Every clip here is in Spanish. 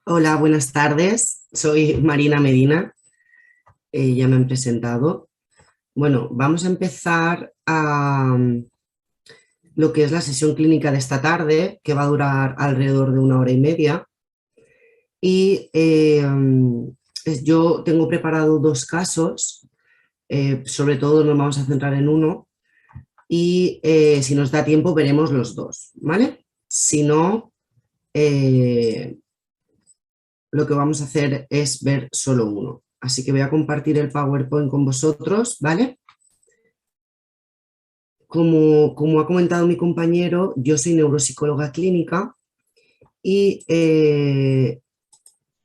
Hola, buenas tardes. Soy Marina Medina. Ya me han presentado. Bueno, vamos a empezar lo que es la sesión clínica de esta tarde, que va a durar alrededor de 1 hora y media. Y yo tengo preparado dos casos, sobre todo nos vamos a centrar en uno y si nos da tiempo veremos los dos, ¿vale? Si no, eh, lo que vamos a hacer es ver solo uno. Así que voy a compartir el PowerPoint con vosotros, ¿vale? Como ha comentado mi compañero, yo soy neuropsicóloga clínica y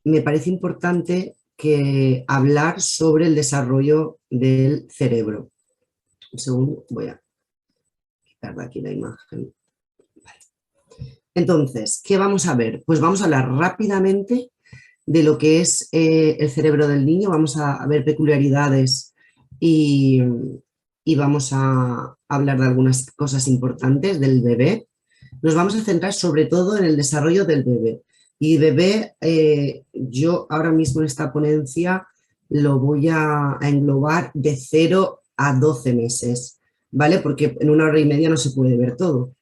me parece importante hablar sobre el desarrollo del cerebro. Un segundo, voy a quitar de aquí la imagen. Vale. Entonces, ¿qué vamos a ver? Pues vamos a hablar rápidamente de lo que es el cerebro del niño, vamos a ver peculiaridades y, y vamos a hablar de algunas cosas importantes del bebé. Nos vamos a centrar sobre todo en el desarrollo del bebé. Y bebé, yo ahora mismo en esta ponencia lo voy a englobar de 0 a 12 meses, ¿vale? Porque en 1 hora y media no se puede ver todo.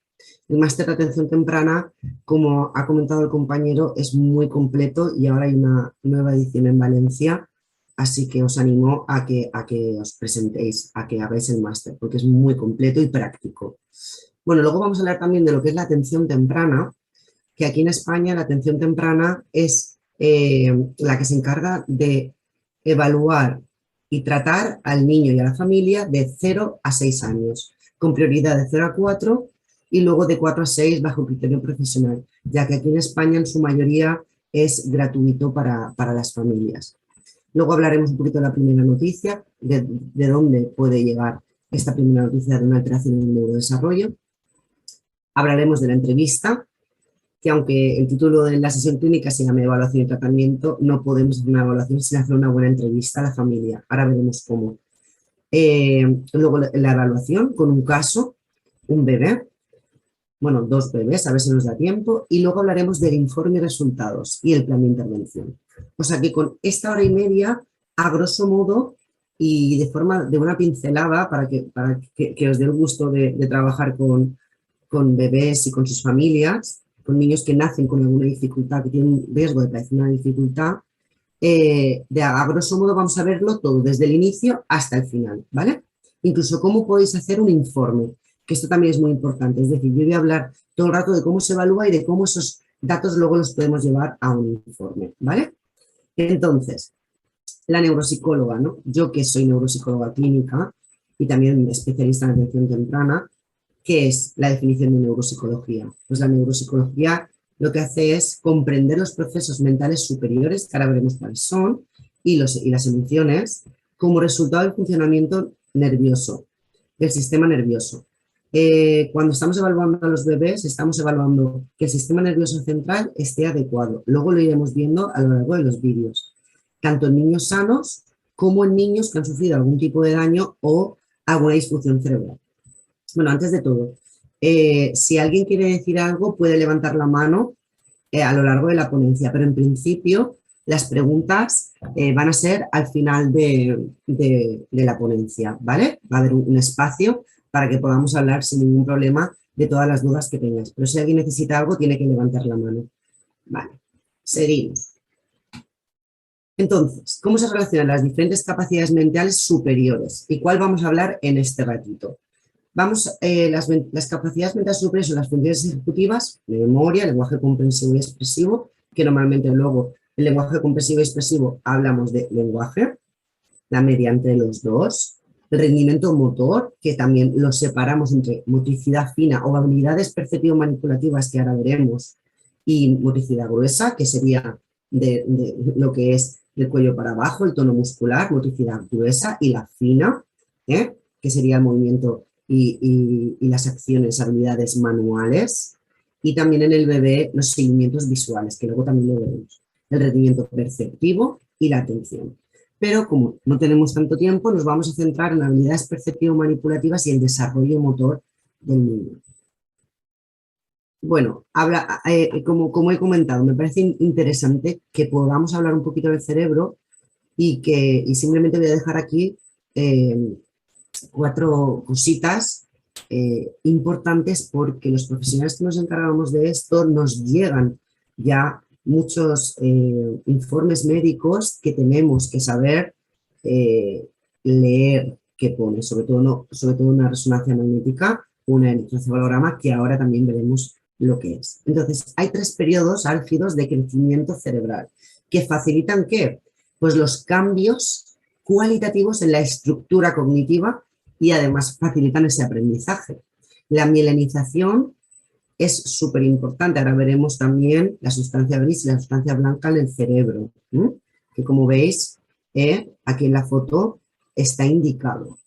El máster de atención temprana, como ha comentado el compañero, es muy completo y ahora hay una nueva edición en Valencia, así que os animo a que os presentéis, a que hagáis el máster, porque es muy completo y práctico. Bueno, luego vamos a hablar también de lo que es la atención temprana, que aquí en España la atención temprana es la que se encarga de evaluar y tratar al niño y a la familia de 0 a 6 años, con prioridad de 0 a 4 y luego de 4 a 6 bajo criterio profesional, ya que aquí en España en su mayoría es gratuito para las familias. Luego hablaremos un poquito de la primera noticia, de dónde puede llegar esta primera noticia de una alteración en el neurodesarrollo. Hablaremos de la entrevista, que aunque el título de la sesión clínica se llame evaluación y tratamiento, no podemos hacer una evaluación sin hacer una buena entrevista a la familia. Ahora veremos cómo. Luego la evaluación con un caso, un bebé, bueno, dos bebés, a ver si nos da tiempo, y luego hablaremos del informe de resultados y el plan de intervención. O sea que con esta 1 hora y media, a grosso modo, y de una pincelada para que os dé el gusto de trabajar con bebés y con sus familias, con niños que nacen con alguna dificultad, que tienen riesgo de padecer una dificultad, a grosso modo vamos a verlo todo, desde el inicio hasta el final, ¿vale? Incluso cómo podéis hacer un informe, que esto también es muy importante. Es decir, yo voy a hablar todo el rato de cómo se evalúa y de cómo esos datos luego los podemos llevar a un informe, ¿vale? Entonces, la neuropsicóloga, ¿no? Yo que soy neuropsicóloga clínica y también especialista en atención temprana, ¿qué es la definición de neuropsicología? Pues la neuropsicología lo que hace es comprender los procesos mentales superiores, que ahora veremos cuáles son, y las emociones, como resultado del funcionamiento nervioso, del sistema nervioso. Cuando estamos evaluando a los bebés, estamos evaluando que el sistema nervioso central esté adecuado. Luego lo iremos viendo a lo largo de los vídeos, tanto en niños sanos como en niños que han sufrido algún tipo de daño o alguna disfunción cerebral. Bueno, antes de todo, si alguien quiere decir algo, puede levantar la mano a lo largo de la ponencia, pero en principio las preguntas van a ser al final de la ponencia, ¿vale? Va a haber un espacio para que podamos hablar sin ningún problema de todas las dudas que tengáis. Pero si alguien necesita algo, tiene que levantar la mano. Vale, seguimos. Entonces, ¿cómo se relacionan las diferentes capacidades mentales superiores? ¿Y cuál vamos a hablar en este ratito? Las capacidades mentales superiores son las funciones ejecutivas, memoria, lenguaje comprensivo y expresivo, que normalmente luego el lenguaje comprensivo y expresivo hablamos de lenguaje, la media entre los dos, el rendimiento motor, que también lo separamos entre motricidad fina o habilidades perceptivo-manipulativas, que ahora veremos, y motricidad gruesa, que sería de lo que es del cuello para abajo, el tono muscular, motricidad gruesa, y la fina, que sería el movimiento y las acciones, habilidades manuales, y también en el bebé los seguimientos visuales, que luego también lo veremos, el rendimiento perceptivo y la atención. Pero como no tenemos tanto tiempo, nos vamos a centrar en habilidades perceptivo-manipulativas y el desarrollo motor del niño. Bueno, como he comentado, me parece interesante que podamos hablar un poquito del cerebro y simplemente voy a dejar aquí eh, 4 cositas importantes porque los profesionales que nos encargamos de esto nos llegan ya muchos informes médicos que tenemos que saber eh, leer qué pone, sobre todo, no, sobre todo una resonancia magnética, un electroencefalograma, que ahora también veremos lo que es. Entonces, hay 3 periodos álgidos de crecimiento cerebral que facilitan ¿qué? Pues los cambios cualitativos en la estructura cognitiva y además facilitan ese aprendizaje. La mielinización es súper importante. Ahora veremos también la sustancia gris y la sustancia blanca en el cerebro, ¿eh? Que como veis, aquí en la foto está indicado.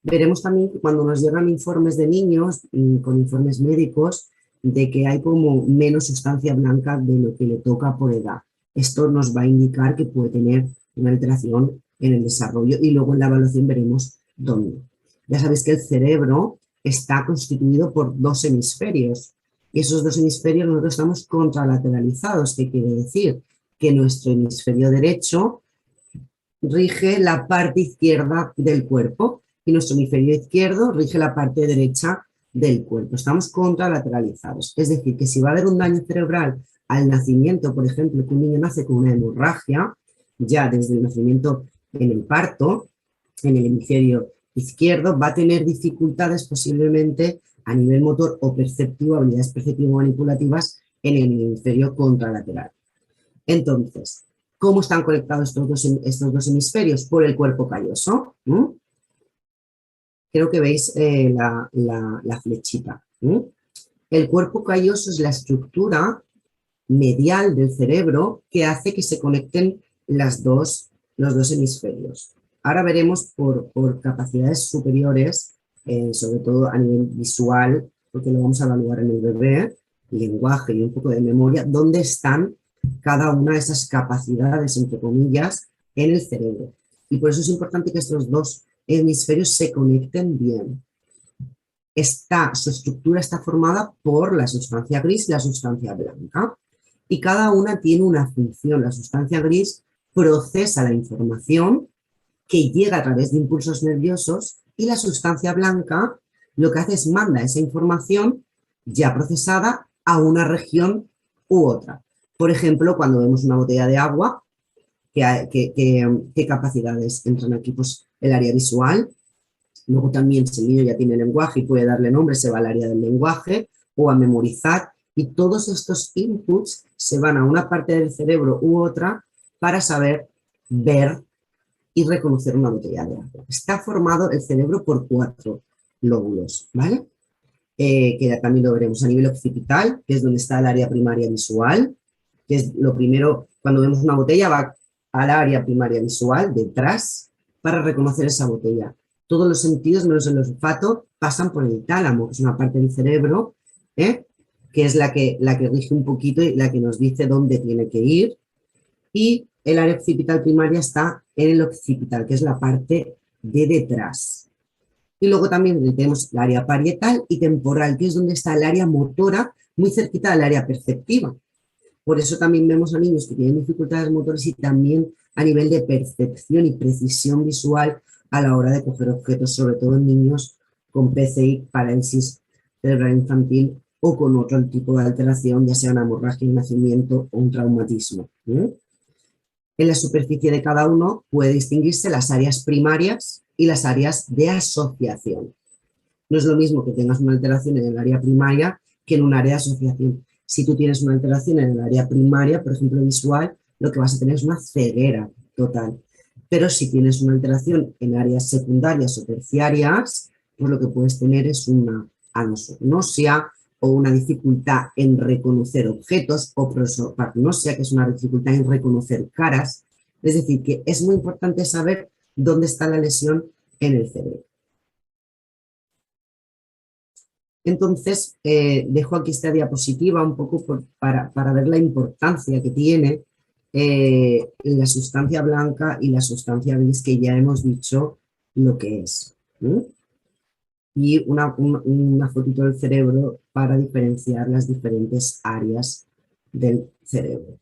Veremos también que cuando nos llegan informes de niños, con informes médicos, de que hay como menos sustancia blanca de lo que le toca por edad. Esto nos va a indicar que puede tener una alteración en el desarrollo y luego en la evaluación veremos dónde. Ya sabéis que el cerebro está constituido por 2 hemisferios y esos 2 hemisferios nosotros estamos contralateralizados, que quiere decir que nuestro hemisferio derecho rige la parte izquierda del cuerpo y nuestro hemisferio izquierdo rige la parte derecha del cuerpo. Estamos contralateralizados. Es decir, que si va a haber un daño cerebral al nacimiento, por ejemplo, que un niño nace con una hemorragia, ya desde el nacimiento en el parto, en el hemisferio izquierdo, va a tener dificultades posiblemente a nivel motor o perceptivo, habilidades perceptivo-manipulativas en el hemisferio contralateral. Entonces, ¿cómo están conectados estos dos hemisferios? Por el cuerpo calloso. Creo que veis la flechita. El cuerpo calloso es la estructura medial del cerebro que hace que se conecten los dos hemisferios. Ahora veremos por capacidades superiores, sobre todo a nivel visual, porque lo vamos a evaluar en el bebé, lenguaje y un poco de memoria, dónde están cada una de esas capacidades, entre comillas, en el cerebro. Y por eso es importante que estos 2 hemisferios se conecten bien. Su estructura está formada por la sustancia gris y la sustancia blanca. Y cada una tiene una función. La sustancia gris procesa la información que llega a través de impulsos nerviosos y la sustancia blanca lo que hace es manda esa información ya procesada a una región u otra. Por ejemplo, cuando vemos una botella de agua, ¿qué capacidades entran aquí? Pues el área visual. Luego también, si el niño ya tiene lenguaje y puede darle nombre, se va al área del lenguaje o a memorizar. Y todos estos inputs se van a una parte del cerebro u otra para saber ver y reconocer una botella de agua. Está formado el cerebro por 4 lóbulos, ¿vale? Que ya también lo veremos a nivel occipital, que es donde está el área primaria visual, que es lo primero, cuando vemos una botella va al área primaria visual, detrás, para reconocer esa botella. Todos los sentidos, menos el olfato, pasan por el tálamo, que es una parte del cerebro, que es la que rige un poquito y la que nos dice dónde tiene que ir. Y el área occipital primaria está en el occipital, que es la parte de detrás. Y luego también tenemos el área parietal y temporal, que es donde está el área motora, muy cerquita del área perceptiva. Por eso también vemos a niños que tienen dificultades motores y también a nivel de percepción y precisión visual a la hora de coger objetos, sobre todo en niños con PCI, parálisis cerebral infantil o con otro tipo de alteración, ya sea una hemorragia, un nacimiento o un traumatismo. En la superficie de cada uno puede distinguirse las áreas primarias y las áreas de asociación. No es lo mismo que tengas una alteración en el área primaria que en un área de asociación. Si tú tienes una alteración en el área primaria, por ejemplo visual, lo que vas a tener es una ceguera total. Pero si tienes una alteración en áreas secundarias o terciarias, pues lo que puedes tener es una anosognosia o una dificultad en reconocer objetos, o prosopagnosia, que es una dificultad en reconocer caras. Es decir, que es muy importante saber dónde está la lesión en el cerebro. Entonces, dejo aquí esta diapositiva un poco para ver la importancia que tiene la sustancia blanca y la sustancia gris, que ya hemos dicho lo que es. y una fotito del cerebro para diferenciar las diferentes áreas del cerebro.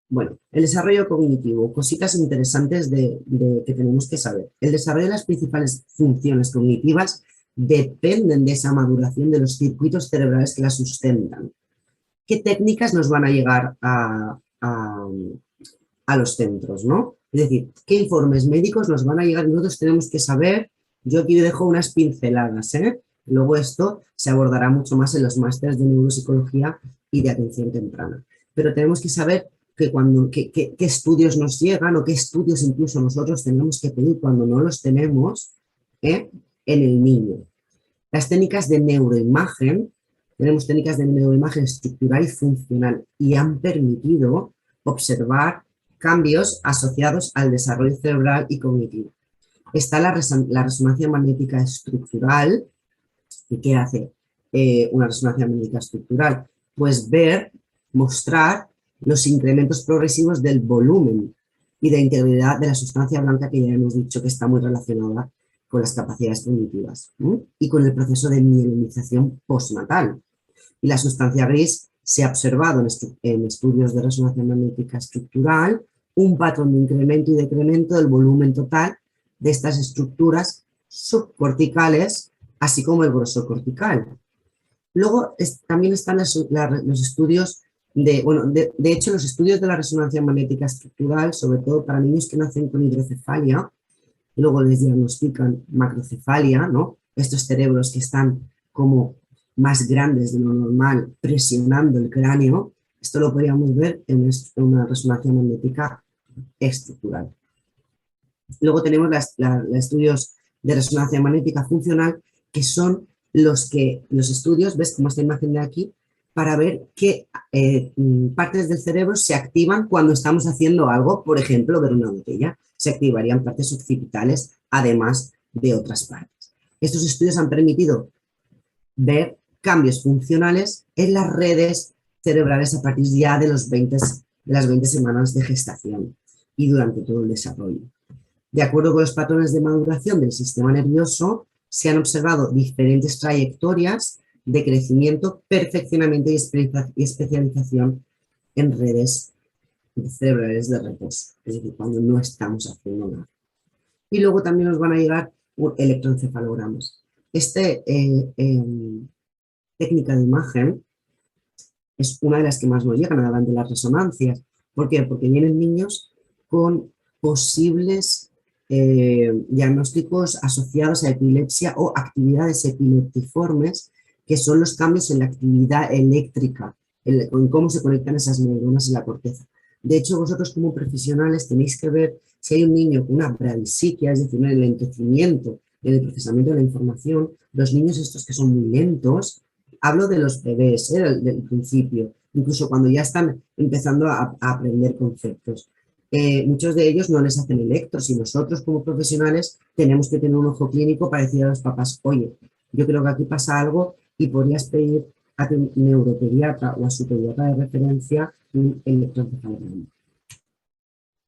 Bueno, el desarrollo cognitivo, cositas interesantes que tenemos que saber. El desarrollo de las principales funciones cognitivas dependen de esa maduración de los circuitos cerebrales que la sustentan. ¿Qué técnicas nos van a llegar a los centros, ¿no? Es decir, ¿qué informes médicos nos van a llegar? Nosotros tenemos que saber, yo aquí dejo unas pinceladas, ¿eh? Luego esto se abordará mucho más en los másteres de neuropsicología y de atención temprana. Pero tenemos que saber qué estudios nos llegan o qué estudios incluso nosotros tenemos que pedir cuando no los tenemos, ¿eh? En el niño. Las técnicas de neuroimagen, tenemos técnicas de neuroimagen estructural y funcional y han permitido observar cambios asociados al desarrollo cerebral y cognitivo. Está la resonancia magnética estructural. ¿Y qué hace una resonancia magnética estructural? Pues mostrar los incrementos progresivos del volumen y de integridad de la sustancia blanca, que ya hemos dicho que está muy relacionada con las capacidades cognitivas, ¿no? Y con el proceso de mielinización postnatal. Y la sustancia gris se ha observado en estudios de resonancia magnética estructural un patrón de incremento y decremento del volumen total de estas estructuras subcorticales, así como el grosor cortical. Luego también están los estudios de hecho, los estudios de la resonancia magnética estructural, sobre todo para niños que nacen con hidrocefalia, y luego les diagnostican macrocefalia, ¿no? Estos cerebros que están como más grandes de lo normal, presionando el cráneo. Esto lo podríamos ver en una resonancia magnética estructural. Luego tenemos los estudios de resonancia magnética funcional, que son los estudios, ves como esta imagen de aquí, para ver qué partes del cerebro se activan cuando estamos haciendo algo, por ejemplo, ver una botella. Se activarían partes occipitales, además de otras partes. Estos estudios han permitido ver cambios funcionales en las redes cerebrales a partir ya de las 20 semanas de gestación y durante todo el desarrollo. De acuerdo con los patrones de maduración del sistema nervioso, se han observado diferentes trayectorias de crecimiento, perfeccionamiento y especialización en redes cerebrales de reposo, es decir, cuando no estamos haciendo nada. Y luego también nos van a llegar electroencefalogramas. Técnica de imagen es una de las que más nos llegan, además de las resonancias. ¿Por qué? Porque vienen niños con posibles diagnósticos asociados a epilepsia o actividades epileptiformes, que son los cambios en la actividad eléctrica, en cómo se conectan esas neuronas en la corteza. De hecho, vosotros como profesionales tenéis que ver si hay un niño con una bradisiquia, es decir, un enlentecimiento en el procesamiento de la información. Los niños estos que son muy lentos, hablo de los bebés, del principio, incluso cuando ya están empezando a aprender conceptos. Muchos de ellos no les hacen electros y nosotros como profesionales tenemos que tener un ojo clínico para decir a los papás, oye, yo creo que aquí pasa algo y podrías pedir a tu neuropediatra o a su pediatra de referencia un electroencefalograma.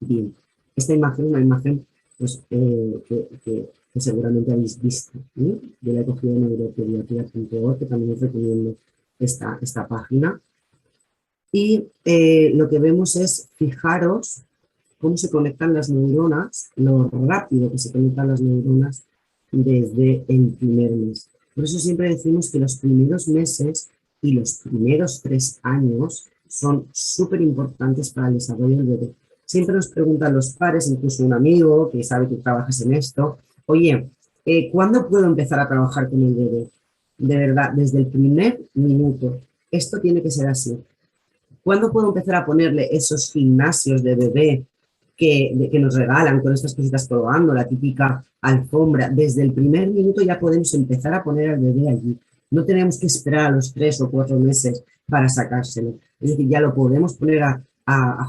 Bien, esta imagen es una imagen pues, que seguramente habéis visto, ¿sí? Yo la he cogido de neuropediatría.org, que también os recomiendo esta página. Y lo que vemos es, fijaros cómo se conectan las neuronas, lo rápido que se conectan las neuronas desde el primer mes. Por eso siempre decimos que los primeros meses y los primeros 3 años son súper importantes para el desarrollo del bebé. Siempre nos preguntan los padres, incluso un amigo que sabe que trabajas en esto, oye, ¿cuándo puedo empezar a trabajar con el bebé? De verdad, desde el primer minuto. Esto tiene que ser así. ¿Cuándo puedo empezar a ponerle esos gimnasios de bebé que nos regalan con estas cositas colgando, la típica alfombra? Desde el primer minuto ya podemos empezar a poner al bebé allí. No tenemos que esperar a los 3 o 4 meses para sacárselo. Es decir, ya lo podemos poner a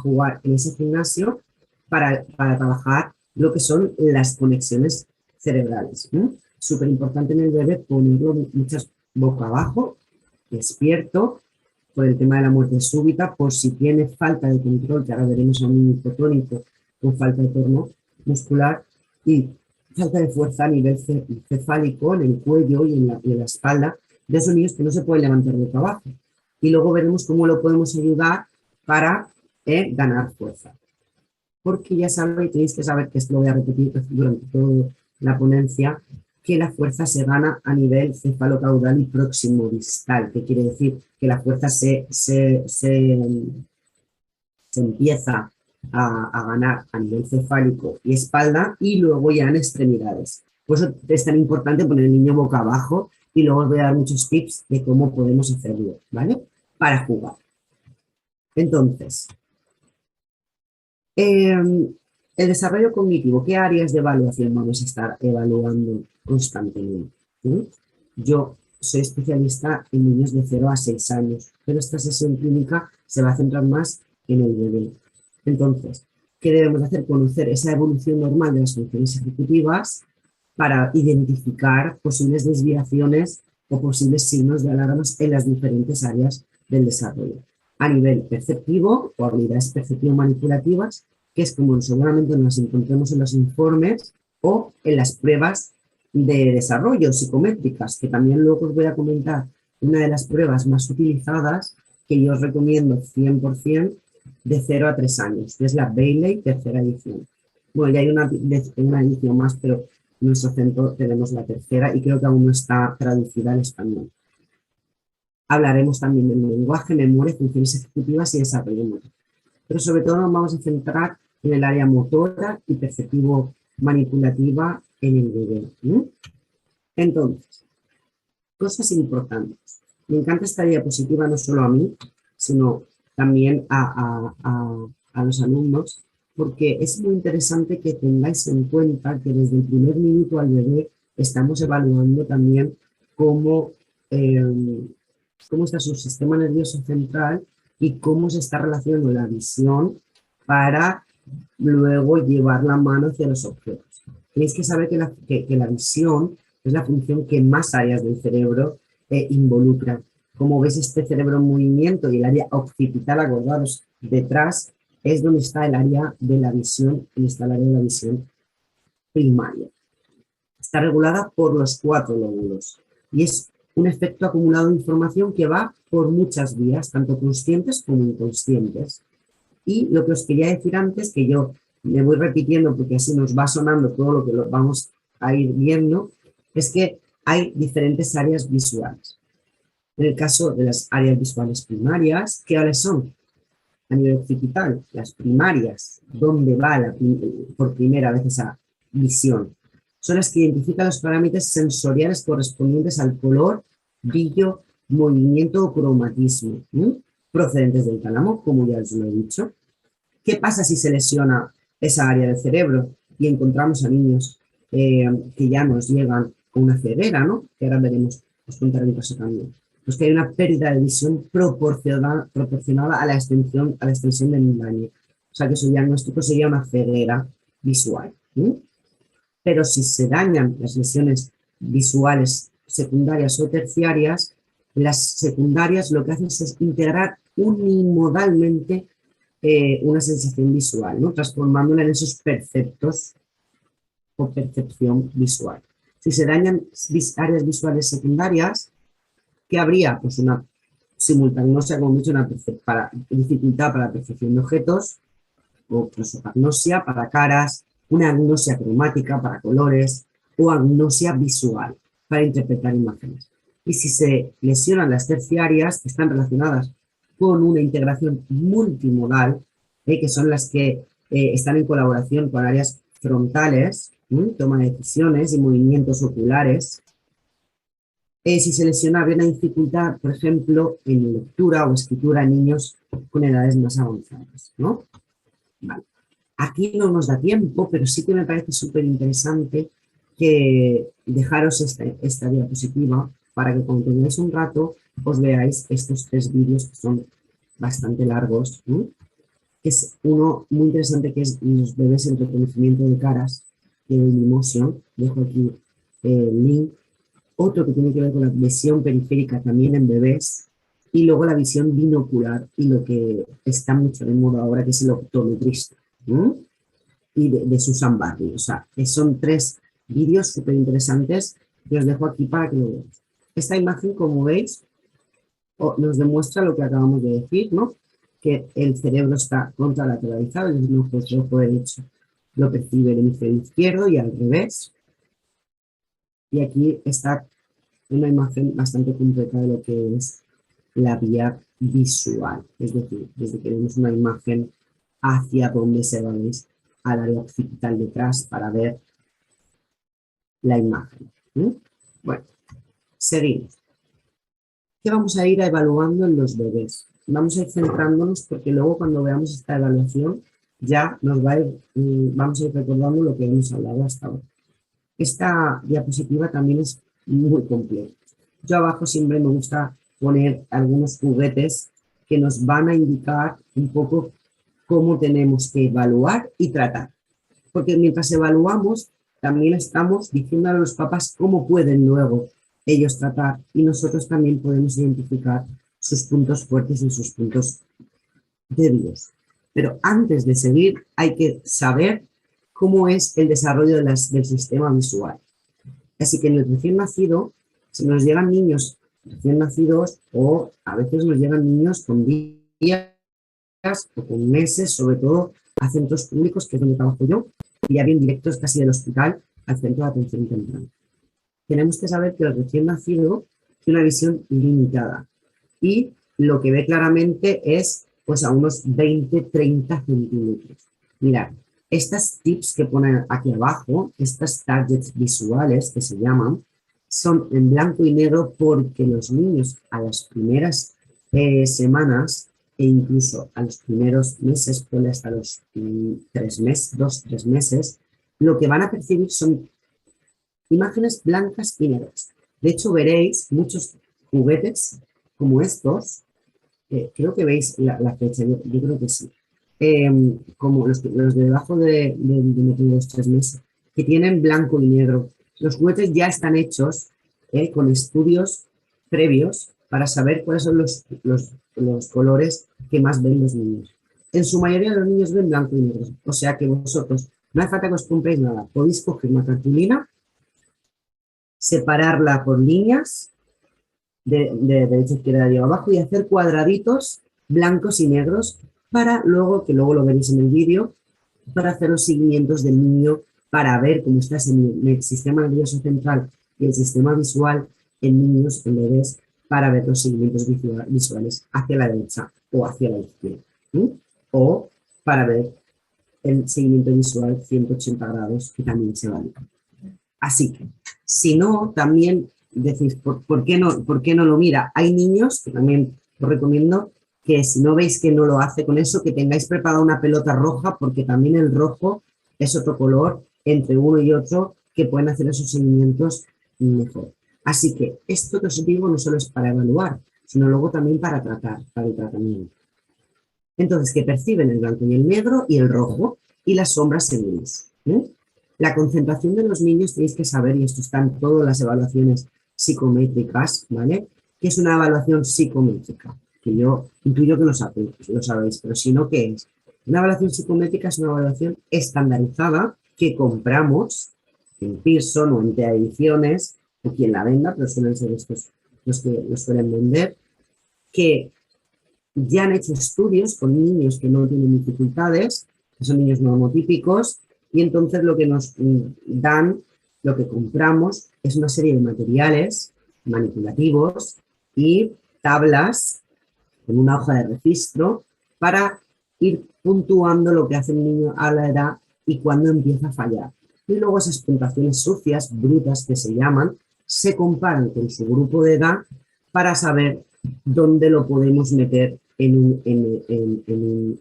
jugar en ese gimnasio para trabajar lo que son las conexiones cerebrales. Súper importante en el bebé ponerlo muchas boca abajo, despierto, por el tema de la muerte súbita, por si tiene falta de control, que ahora veremos a un niño hipotónico con falta de tono muscular, y falta de fuerza a nivel cefálico, en el cuello y en la espalda, de esos niños que no se pueden levantar de trabajo. Y luego veremos cómo lo podemos ayudar para ganar fuerza. Porque ya sabéis, tenéis que saber, que esto lo voy a repetir durante toda la ponencia, que la fuerza se gana a nivel cefalocaudal y próximo distal, que quiere decir que la fuerza se empieza a ganar a nivel cefálico y espalda y luego ya en extremidades. Por eso es tan importante poner el niño boca abajo y luego os voy a dar muchos tips de cómo podemos hacerlo, ¿vale? Para jugar. Entonces, el desarrollo cognitivo, ¿qué áreas de evaluación vamos a estar evaluando constantemente? ¿Sí? Yo soy especialista en niños de 0 a 6 años, pero esta sesión clínica se va a centrar más en el bebé. Entonces, ¿qué debemos hacer? Conocer esa evolución normal de las funciones ejecutivas para identificar posibles desviaciones o posibles signos de alarmas en las diferentes áreas del desarrollo. A nivel perceptivo o habilidades perceptivo-manipulativas, que es como seguramente nos encontremos en los informes o en las pruebas de desarrollo psicométricas, que también luego os voy a comentar una de las pruebas más utilizadas que yo os recomiendo 100% de 0 a 3 años, que es la Bailey tercera edición. Bueno, ya hay una edición más, pero en nuestro centro tenemos la tercera y creo que aún no está traducida al español. Hablaremos también del lenguaje, memoria, funciones ejecutivas y desarrollo motor. Pero sobre todo nos vamos a centrar en el área motora y perceptivo-manipulativa en el bebé. Entonces, cosas importantes. Me encanta esta diapositiva no solo a mí, sino también a los alumnos, porque es muy interesante que tengáis en cuenta que desde el primer minuto al bebé estamos evaluando también cómo está su sistema nervioso central y cómo se está relacionando la visión para luego llevar la mano hacia los objetos. Tenéis que saber que la visión es la función que más áreas del cerebro involucra. Como ves, este cerebro en movimiento y el área occipital acordados detrás es donde está el área de la visión, donde está el área de la visión primaria. Está regulada por los 4 lóbulos y es un efecto acumulado de información que va por muchas vías, tanto conscientes como inconscientes. Y lo que os quería decir antes, que yo me voy repitiendo porque así nos va sonando todo lo que vamos a ir viendo, es que hay diferentes áreas visuales. En el caso de las áreas visuales primarias, ¿qué áreas son? A nivel occipital, las primarias, ¿dónde va por primera vez esa visión? Son las que identifican los parámetros sensoriales correspondientes al color, brillo, movimiento o cromatismo, procedentes del tálamo, como ya os lo he dicho. ¿Qué pasa si se lesiona esa área del cerebro y encontramos a niños que ya nos llegan con una ceguera, ¿no? Que ahora veremos, os contaré un caso también. Pues que hay una pérdida de visión proporcionada a la extensión del daño. O sea que su diagnóstico sería una ceguera visual. Pero si se dañan las lesiones visuales secundarias o terciarias, las secundarias lo que hacen es integrar unimodalmente una sensación visual, ¿no? Transformándola en esos perceptos o percepción visual. Si se dañan áreas visuales secundarias, ¿qué habría? Pues una simultagnosia, como he dicho, una dificultad para la percepción de objetos, o prosopagnosia para caras, una agnosia cromática para colores, o agnosia visual para interpretar imágenes. Y si se lesionan las terciarias, que están relacionadas con una integración multimodal, que son las que están en colaboración con áreas frontales, toma de decisiones y movimientos oculares. Si se lesiona, habría una dificultad, por ejemplo, en lectura o escritura en niños con edades más avanzadas, ¿no? Vale. Aquí no nos da tiempo, pero sí que me parece súper interesante que dejaros esta diapositiva para que cuando tengáis un rato os veáis estos 3 vídeos que son bastante largos, ¿no? Es uno muy interesante que es los bebés en reconocimiento de caras, de Dailymotion, dejo aquí el link. Otro que tiene que ver con la visión periférica también en bebés, y luego la visión binocular y lo que está mucho de moda ahora, que es el optometrista, y de Susan Barry. O sea, son 3 vídeos súper interesantes que os dejo aquí para que lo veáis. Esta imagen, como veis, nos demuestra lo que acabamos de decir, ¿no? Que el cerebro está contralateralizado, es decir, el ojo derecho lo percibe el hemisferio izquierdo y al revés. Y aquí está una imagen bastante completa de lo que es la vía visual, es decir, desde que vemos una imagen hacia donde se va al área occipital detrás para ver la imagen. Bueno, seguimos. ¿Qué vamos a ir evaluando en los bebés? Vamos a ir centrándonos porque luego cuando veamos esta evaluación ya vamos a ir recordando lo que hemos hablado hasta ahora. Esta diapositiva también es muy completa. Yo abajo siempre me gusta poner algunos juguetes que nos van a indicar un poco cómo tenemos que evaluar y tratar. Porque mientras evaluamos, también estamos diciendo a los papás cómo pueden luego ellos tratar y nosotros también podemos identificar sus puntos fuertes y sus puntos débiles. Pero antes de seguir, hay que saber cómo es el desarrollo del sistema visual. Así que en el recién nacido, si nos llegan niños recién nacidos o a veces nos llegan niños con días o con meses, sobre todo a centros públicos, que es donde trabajo yo, y ya bien directos casi del hospital al centro de atención temprana. Tenemos que saber que el recién nacido tiene una visión limitada y lo que ve claramente es pues a unos 20-30 centímetros. Mirad, estas tips que ponen aquí abajo, estas targets visuales que se llaman, son en blanco y negro porque los niños a las primeras semanas e incluso a los primeros meses, puede hasta los 2-3 meses, lo que van a percibir son imágenes blancas y negras. De hecho, veréis muchos juguetes como estos, creo que veis la fecha, yo creo que sí, como los de debajo de los 3 meses, que tienen blanco y negro. Los juguetes ya están hechos con estudios previos para saber cuáles son los colores que más ven los niños. En su mayoría los niños ven blanco y negro, o sea que vosotros no hace falta que os compréis nada, podéis coger una cartulina, separarla por líneas de derecha a izquierda, de arriba abajo y hacer cuadraditos blancos y negros para luego, que luego lo veréis en el vídeo, para hacer los seguimientos del niño para ver cómo está el sistema nervioso central y el sistema visual en niños, en bebés, para ver los seguimientos visuales hacia la derecha o hacia la izquierda. O para ver el seguimiento visual 180 grados que también se valida. Así que, si no, también decís, ¿por qué no lo mira? Hay niños que también os recomiendo que si no veis que no lo hace con eso, que tengáis preparada una pelota roja, porque también el rojo es otro color entre uno y otro que pueden hacer esos seguimientos mejor. Así que esto que os digo no solo es para evaluar, sino luego también para tratar, para el tratamiento. Entonces, que perciben el blanco y el negro y el rojo y las sombras en gris. La concentración de los niños tenéis que saber, y esto está en todas las evaluaciones psicométricas, ¿vale? Que es una evaluación psicométrica, que yo intuyo que lo sabéis, pero si no, ¿qué es? Una evaluación psicométrica es una evaluación estandarizada que compramos en Pearson o en TEA Ediciones, o quien la venda, pero suelen ser estos los que los suelen vender, que ya han hecho estudios con niños que no tienen dificultades, que son niños normotípicos, y entonces lo que nos dan, lo que compramos, es una serie de materiales manipulativos y tablas con una hoja de registro para ir puntuando lo que hace el niño a la edad y cuándo empieza a fallar. Y luego esas puntuaciones sucias, brutas que se llaman, se comparan con su grupo de edad para saber dónde lo podemos meter en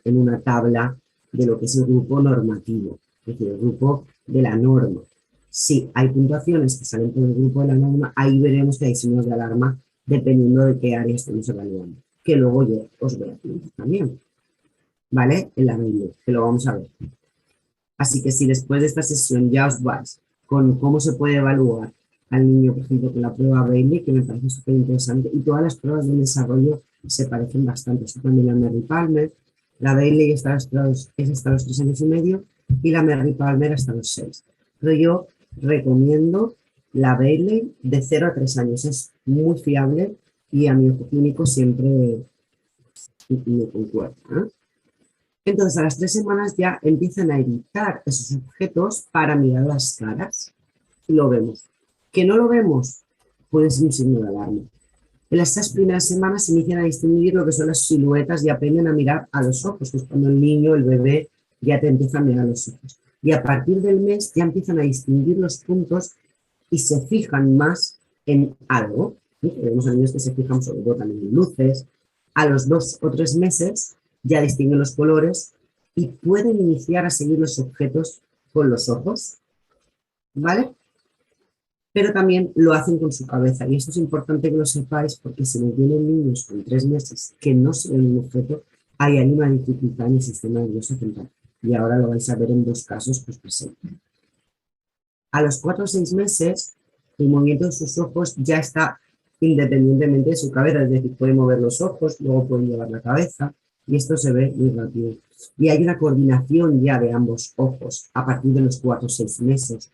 una tabla de lo que es el grupo normativo, es decir, el grupo de la norma. Si hay puntuaciones que salen por el grupo de la norma, ahí veremos que hay signos de alarma dependiendo de qué área estemos evaluando, que luego yo os voy a poner también, ¿vale? En la Biblia, que lo vamos a ver. Así que si después de esta sesión ya os vais con cómo se puede evaluar al niño, por ejemplo, con la prueba Bailey, que me parece súper interesante, y todas las pruebas de desarrollo se parecen bastante. Esto también la Merry Palmer, la Bailey es hasta los 3 años y medio y la Merry Palmer hasta los 6. Pero yo recomiendo la Bailey de 0 a 3 años. Es muy fiable y a mi ojo clínico siempre me concuerda, ¿eh? Entonces, a las 3 semanas ya empiezan a evitar esos objetos para mirar las caras. Y lo vemos. ¿Que no lo vemos? Puede ser un signo de alarma. En estas primeras semanas se inician a distinguir lo que son las siluetas y aprenden a mirar a los ojos, que es cuando el niño, el bebé, ya te empieza a mirar a los ojos. Y a partir del mes ya empiezan a distinguir los puntos y se fijan más en algo. Tenemos a niños que se fijan sobre todo también en luces. A los 2 o 3 meses ya distinguen los colores y pueden iniciar a seguir los objetos con los ojos, ¿vale? Pero también lo hacen con su cabeza. Y esto es importante que lo sepáis porque si nos vienen niños con 3 meses que no se ven un objeto, hay ahí una dificultad en el sistema nervioso central. Y ahora lo vais a ver en 2 casos que os presento. A los 4 o 6 meses, el movimiento de sus ojos ya está independientemente de su cabeza, es decir, puede mover los ojos, luego pueden llevar la cabeza, y esto se ve muy rápido. Y hay una coordinación ya de ambos ojos a partir de los 4 o 6 meses.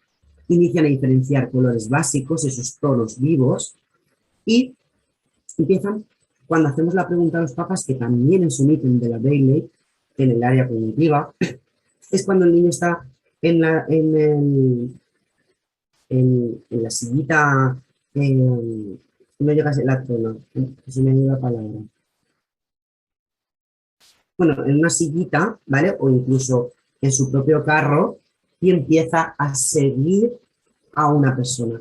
Inician a diferenciar colores básicos, esos tonos vivos, y empiezan, cuando hacemos la pregunta a los papás, que también es un ítem de la Bailey, en el área cognitiva, es cuando el niño está en la sillita, no llega a ser la zona, se me ha ido la palabra. Bueno, en una sillita, ¿vale? O incluso en su propio carro y empieza a seguir a una persona.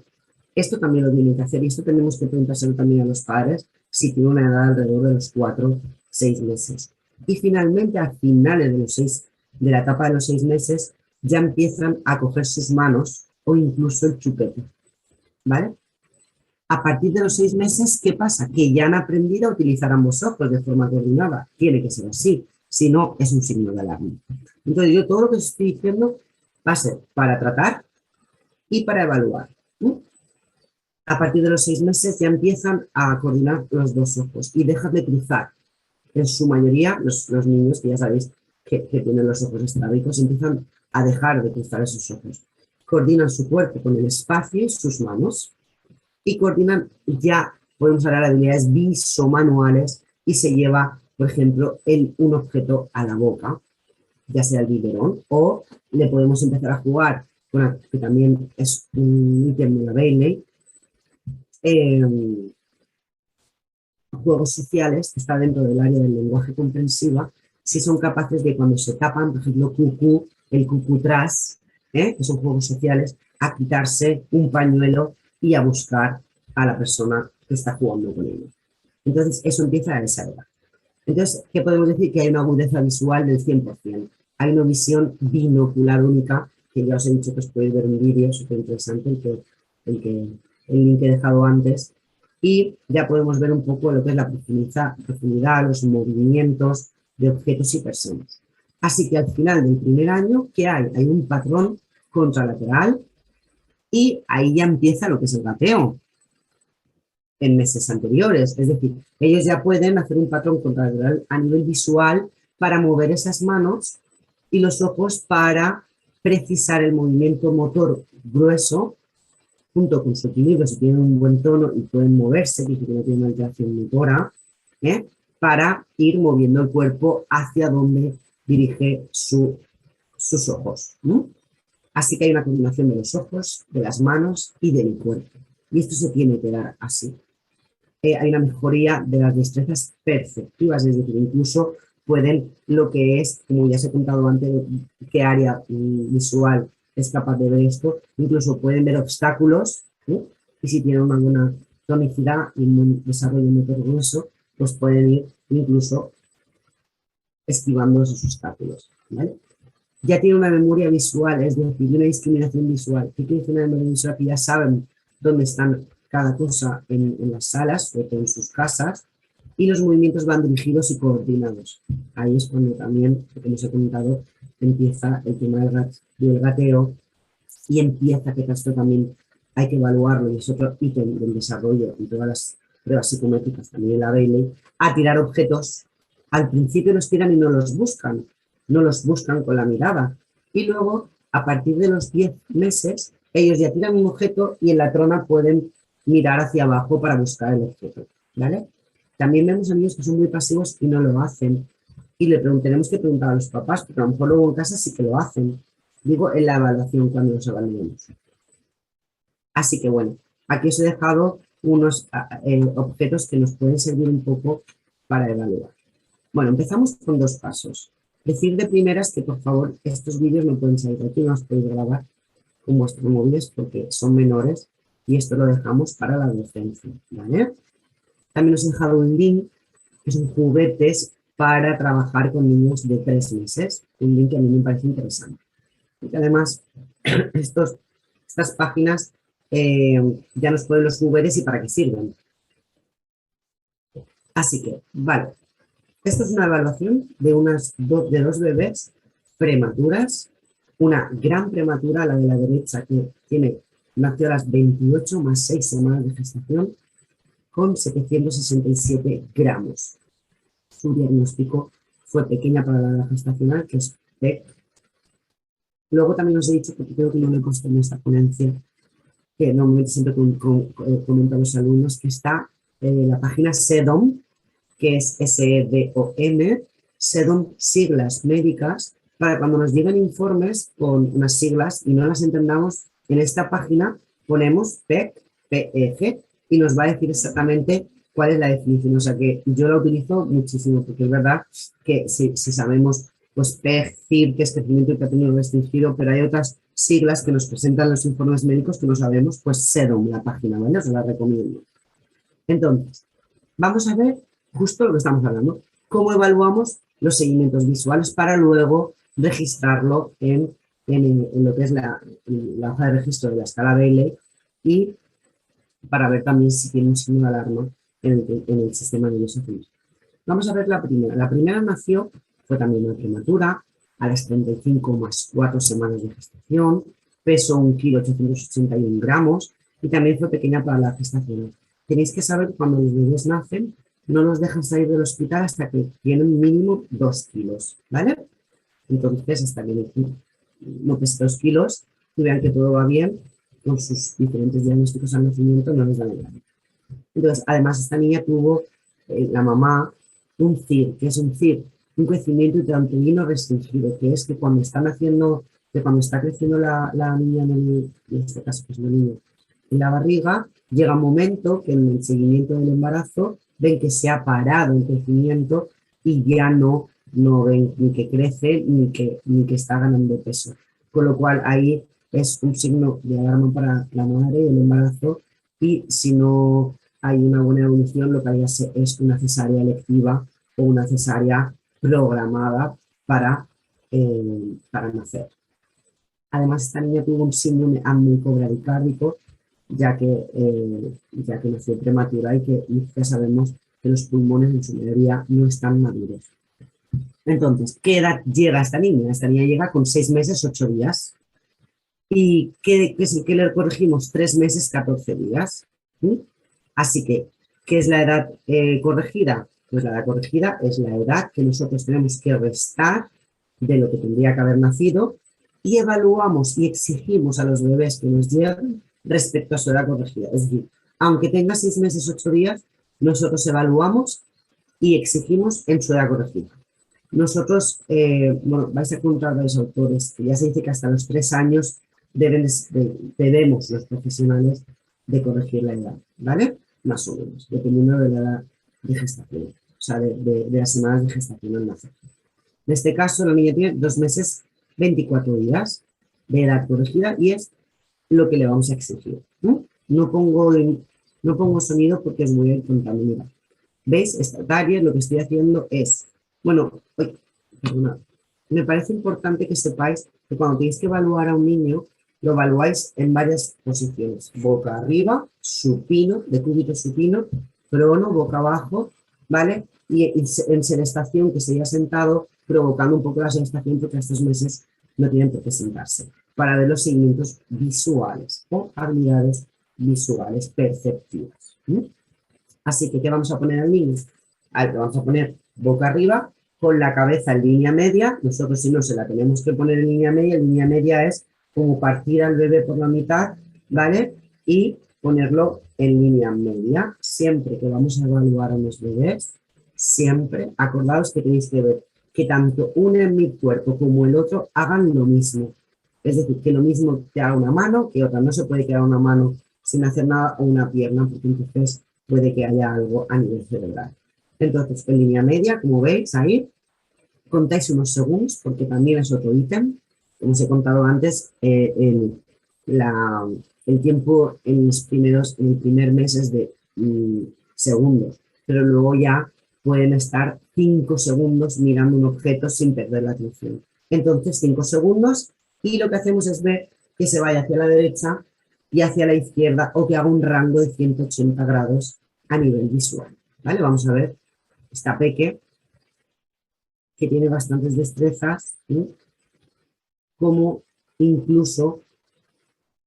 Esto también lo tienen que hacer y esto tenemos que preguntárselo también a los padres si tiene una edad alrededor de los 4, 6 meses. Y finalmente, a finales de la etapa de los 6 meses, ya empiezan a coger sus manos o incluso el chupete, ¿vale? A partir de los 6 meses, ¿qué pasa? Que ya han aprendido a utilizar ambos ojos de forma coordinada. Tiene que ser así, si no es un signo de alarma. Entonces yo todo lo que os estoy diciendo va a ser para tratar y para evaluar. A partir de los 6 meses ya empiezan a coordinar los dos ojos y dejan de cruzar. En su mayoría, los niños que ya sabéis que tienen los ojos estrábicos empiezan a dejar de cruzar esos ojos. Coordinan su cuerpo con el espacio y sus manos y coordinan, ya podemos hablar de habilidades visomanuales y se lleva, por ejemplo, un objeto a la boca, ya sea el biberón, o le podemos empezar a jugar, con, que también es un ítem de la Bailey, juegos sociales, que está dentro del área del lenguaje comprensiva, si son capaces de cuando se tapan, por ejemplo, cucú, el cucutrás, que son juegos sociales, a quitarse un pañuelo y a buscar a la persona que está jugando con ellos. Entonces, eso empieza a esa edad. Entonces, ¿qué podemos decir? Que hay una agudeza visual del 100%. Hay una visión binocular única, que ya os he dicho que os podéis ver un vídeo súper interesante, el link que he dejado antes, y ya podemos ver un poco lo que es la profundidad, los movimientos de objetos y personas. Así que al final del primer año, ¿qué hay? Hay un patrón contralateral y ahí ya empieza lo que es el gateo en meses anteriores. Es decir, ellos ya pueden hacer un patrón contralateral a nivel visual para mover esas manos y los ojos para precisar el movimiento motor grueso junto con su equilibrio, si tienen un buen tono y pueden moverse, que no tienen una alteración motora, para ir moviendo el cuerpo hacia donde dirige sus ojos. Así que hay una combinación de los ojos, de las manos y del cuerpo. Y esto se tiene que dar así. Hay una mejoría de las destrezas perceptivas, es decir, incluso pueden lo que es, como ya os he contado antes, qué área visual es capaz de ver esto, incluso pueden ver obstáculos, y si tienen una buena tonicidad y un desarrollo motor grueso, pues pueden ir incluso esquivando esos obstáculos, ¿vale? Ya tiene una memoria visual, es decir, una discriminación visual. ¿Qué quiere decir una memoria visual? Que ya saben dónde están cada cosa en las salas o en sus casas y los movimientos van dirigidos y coordinados. Ahí es cuando también, como os he comentado, empieza el tema del gateo y empieza que esto también hay que evaluarlo y es otro ítem del desarrollo en todas las pruebas psicométricas, también en la Bailey, a tirar objetos. Al principio los tiran y no los buscan con la mirada y luego a partir de los 10 meses ellos ya tiran un objeto y en la trona pueden mirar hacia abajo para buscar el objeto, ¿vale? También vemos a niños que son muy pasivos y no lo hacen. Y tenemos que preguntar a los papás, porque a lo mejor luego en casa sí que lo hacen. Digo, en la evaluación cuando los evaluemos. Así que bueno, aquí os he dejado unos objetos que nos pueden servir un poco para evaluar. Bueno, empezamos con 2 pasos. Decir de primeras que, por favor, estos vídeos no pueden salir aquí, no los podéis grabar con vuestros móviles porque son menores y esto lo dejamos para la docencia, ¿vale? También os he dejado un link, que son juguetes para trabajar con niños de 3 meses, un link que a mí me parece interesante. Porque además, estas páginas ya nos ponen los juguetes y para qué sirven. Así que, vale, esto es una evaluación de dos bebés prematuras, una gran prematura, la de la derecha, que nació a las 28 más 6 semanas de gestación, con 767 gramos. Su diagnóstico fue pequeña para la edad gestacional, que es PEC. Luego también os he dicho, porque creo que no lo he puesto en esta ponencia, que normalmente siempre comento a los alumnos, que está la página SEDOM, que es SEDOM, SEDOM, siglas médicas, para cuando nos lleguen informes con unas siglas y no las entendamos, en esta página ponemos PEC, PEG, y nos va a decir exactamente cuál es la definición. O sea que yo la utilizo muchísimo, porque es verdad que si sabemos, pues PEG, CIR, que es crecimiento hipertrófico restringido, pero hay otras siglas que nos presentan los informes médicos que no sabemos, pues SEDOM, la página, ¿vale? Os la recomiendo. Entonces, vamos a ver justo lo que estamos hablando, cómo evaluamos los seguimientos visuales para luego registrarlo en lo que es la hoja de registro de la escala Bailey y para ver también si tiene un signo de alarma en el sistema nervioso central. Vamos a ver la primera. La primera nació, fue también una prematura, a las 35 más 4 semanas de gestación, peso 1,881 kg y también fue pequeña para la gestación. Tenéis que saber que cuando los bebés nacen, no los dejan salir del hospital hasta que tienen mínimo 2 kilos, ¿vale? Entonces, hasta que no pese 2 kilos y vean que todo va bien, con sus diferentes diagnósticos al nacimiento no les dan el alta. Entonces, además, esta niña tuvo, la mamá, un CIR. ¿Qué es un CIR? Un crecimiento intrauterino restringido, que es que cuando está creciendo la niña, en este caso, pues la niña, en la barriga, llega un momento que en el seguimiento del embarazo ven que se ha parado el crecimiento y ya no ven ni que crece ni que está ganando peso. Con lo cual ahí es un signo de alarma para la madre y el embarazo, y si no hay una buena evolución, lo que hay es una cesárea electiva o una cesárea programada para nacer. Además, esta niña tuvo un síndrome amnico bradicárdico, ya que nació prematura y que ya sabemos que los pulmones en su mayoría no están maduros. Entonces, ¿qué edad llega esta niña? Esta niña llega con 6 meses, 8 días. ¿Y qué le corregimos? 3 meses, 14 días. ¿Sí? Así que, ¿qué es la edad corregida? Pues la edad corregida es la edad que nosotros tenemos que restar de lo que tendría que haber nacido y evaluamos y exigimos a los bebés que nos lleguen respecto a su edad corregida. Es decir, aunque tenga 6 meses, 8 días, nosotros evaluamos y exigimos en su edad corregida. Nosotros, vais a encontrar varios autores, que ya se dice que hasta los 3 años debemos los profesionales de corregir la edad, ¿vale? Más o menos, dependiendo de la edad de gestación, o sea, de las semanas de gestación al nacer. En este caso, la niña tiene 2 meses, 24 días de edad corregida y es lo que le vamos a exigir. No pongo sonido porque os voy a ir contando. Mira, ¿veis? Esta tarea, lo que estoy haciendo es, perdonad, me parece importante que sepáis que cuando tenéis que evaluar a un niño, lo evaluáis en varias posiciones. Boca arriba, supino, decúbito supino, prono, boca abajo, ¿vale? Y en sedestación, que sería sentado, provocando un poco la sedestación porque estos meses no tienen por qué sentarse, para ver los seguimientos visuales o habilidades visuales perceptivas. Así que, ¿qué vamos a poner al niño? Lo vamos a poner boca arriba, con la cabeza en línea media. Nosotros, si no, se la tenemos que poner en línea media es como partir al bebé por la mitad, ¿vale? Y ponerlo en línea media. Siempre que vamos a evaluar a los bebés, siempre acordaos que tenéis que ver que tanto un hemiscuerpo como el otro hagan lo mismo. Es decir, que lo mismo te haga una mano que otra. No se puede quedar una mano sin hacer nada o una pierna, porque entonces puede que haya algo a nivel cerebral. Entonces, en línea media, como veis ahí, contáis unos segundos, porque también es otro ítem. Como os he contado antes, el tiempo en el primer mes es de segundos, pero luego ya pueden estar 5 segundos mirando un objeto sin perder la atención. Entonces, 5 segundos y lo que hacemos es ver que se vaya hacia la derecha y hacia la izquierda o que haga un rango de 180 grados a nivel visual. ¿Vale? Vamos a ver esta peque que tiene bastantes destrezas, ¿sí? Como incluso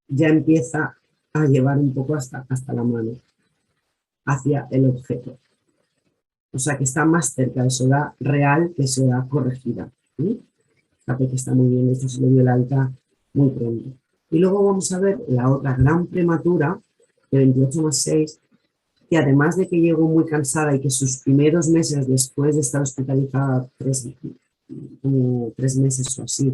ya empieza a llevar un poco hasta la mano hacia el objeto. O sea que está más cerca de su edad real que su edad corregida. ¿Sí? La peque está muy bien, esto se le dio el alta muy pronto. Y luego vamos a ver la otra gran prematura, de 28 más 6, que además de que llegó muy cansada y que sus primeros meses después de estar hospitalizada, como 3 meses o así,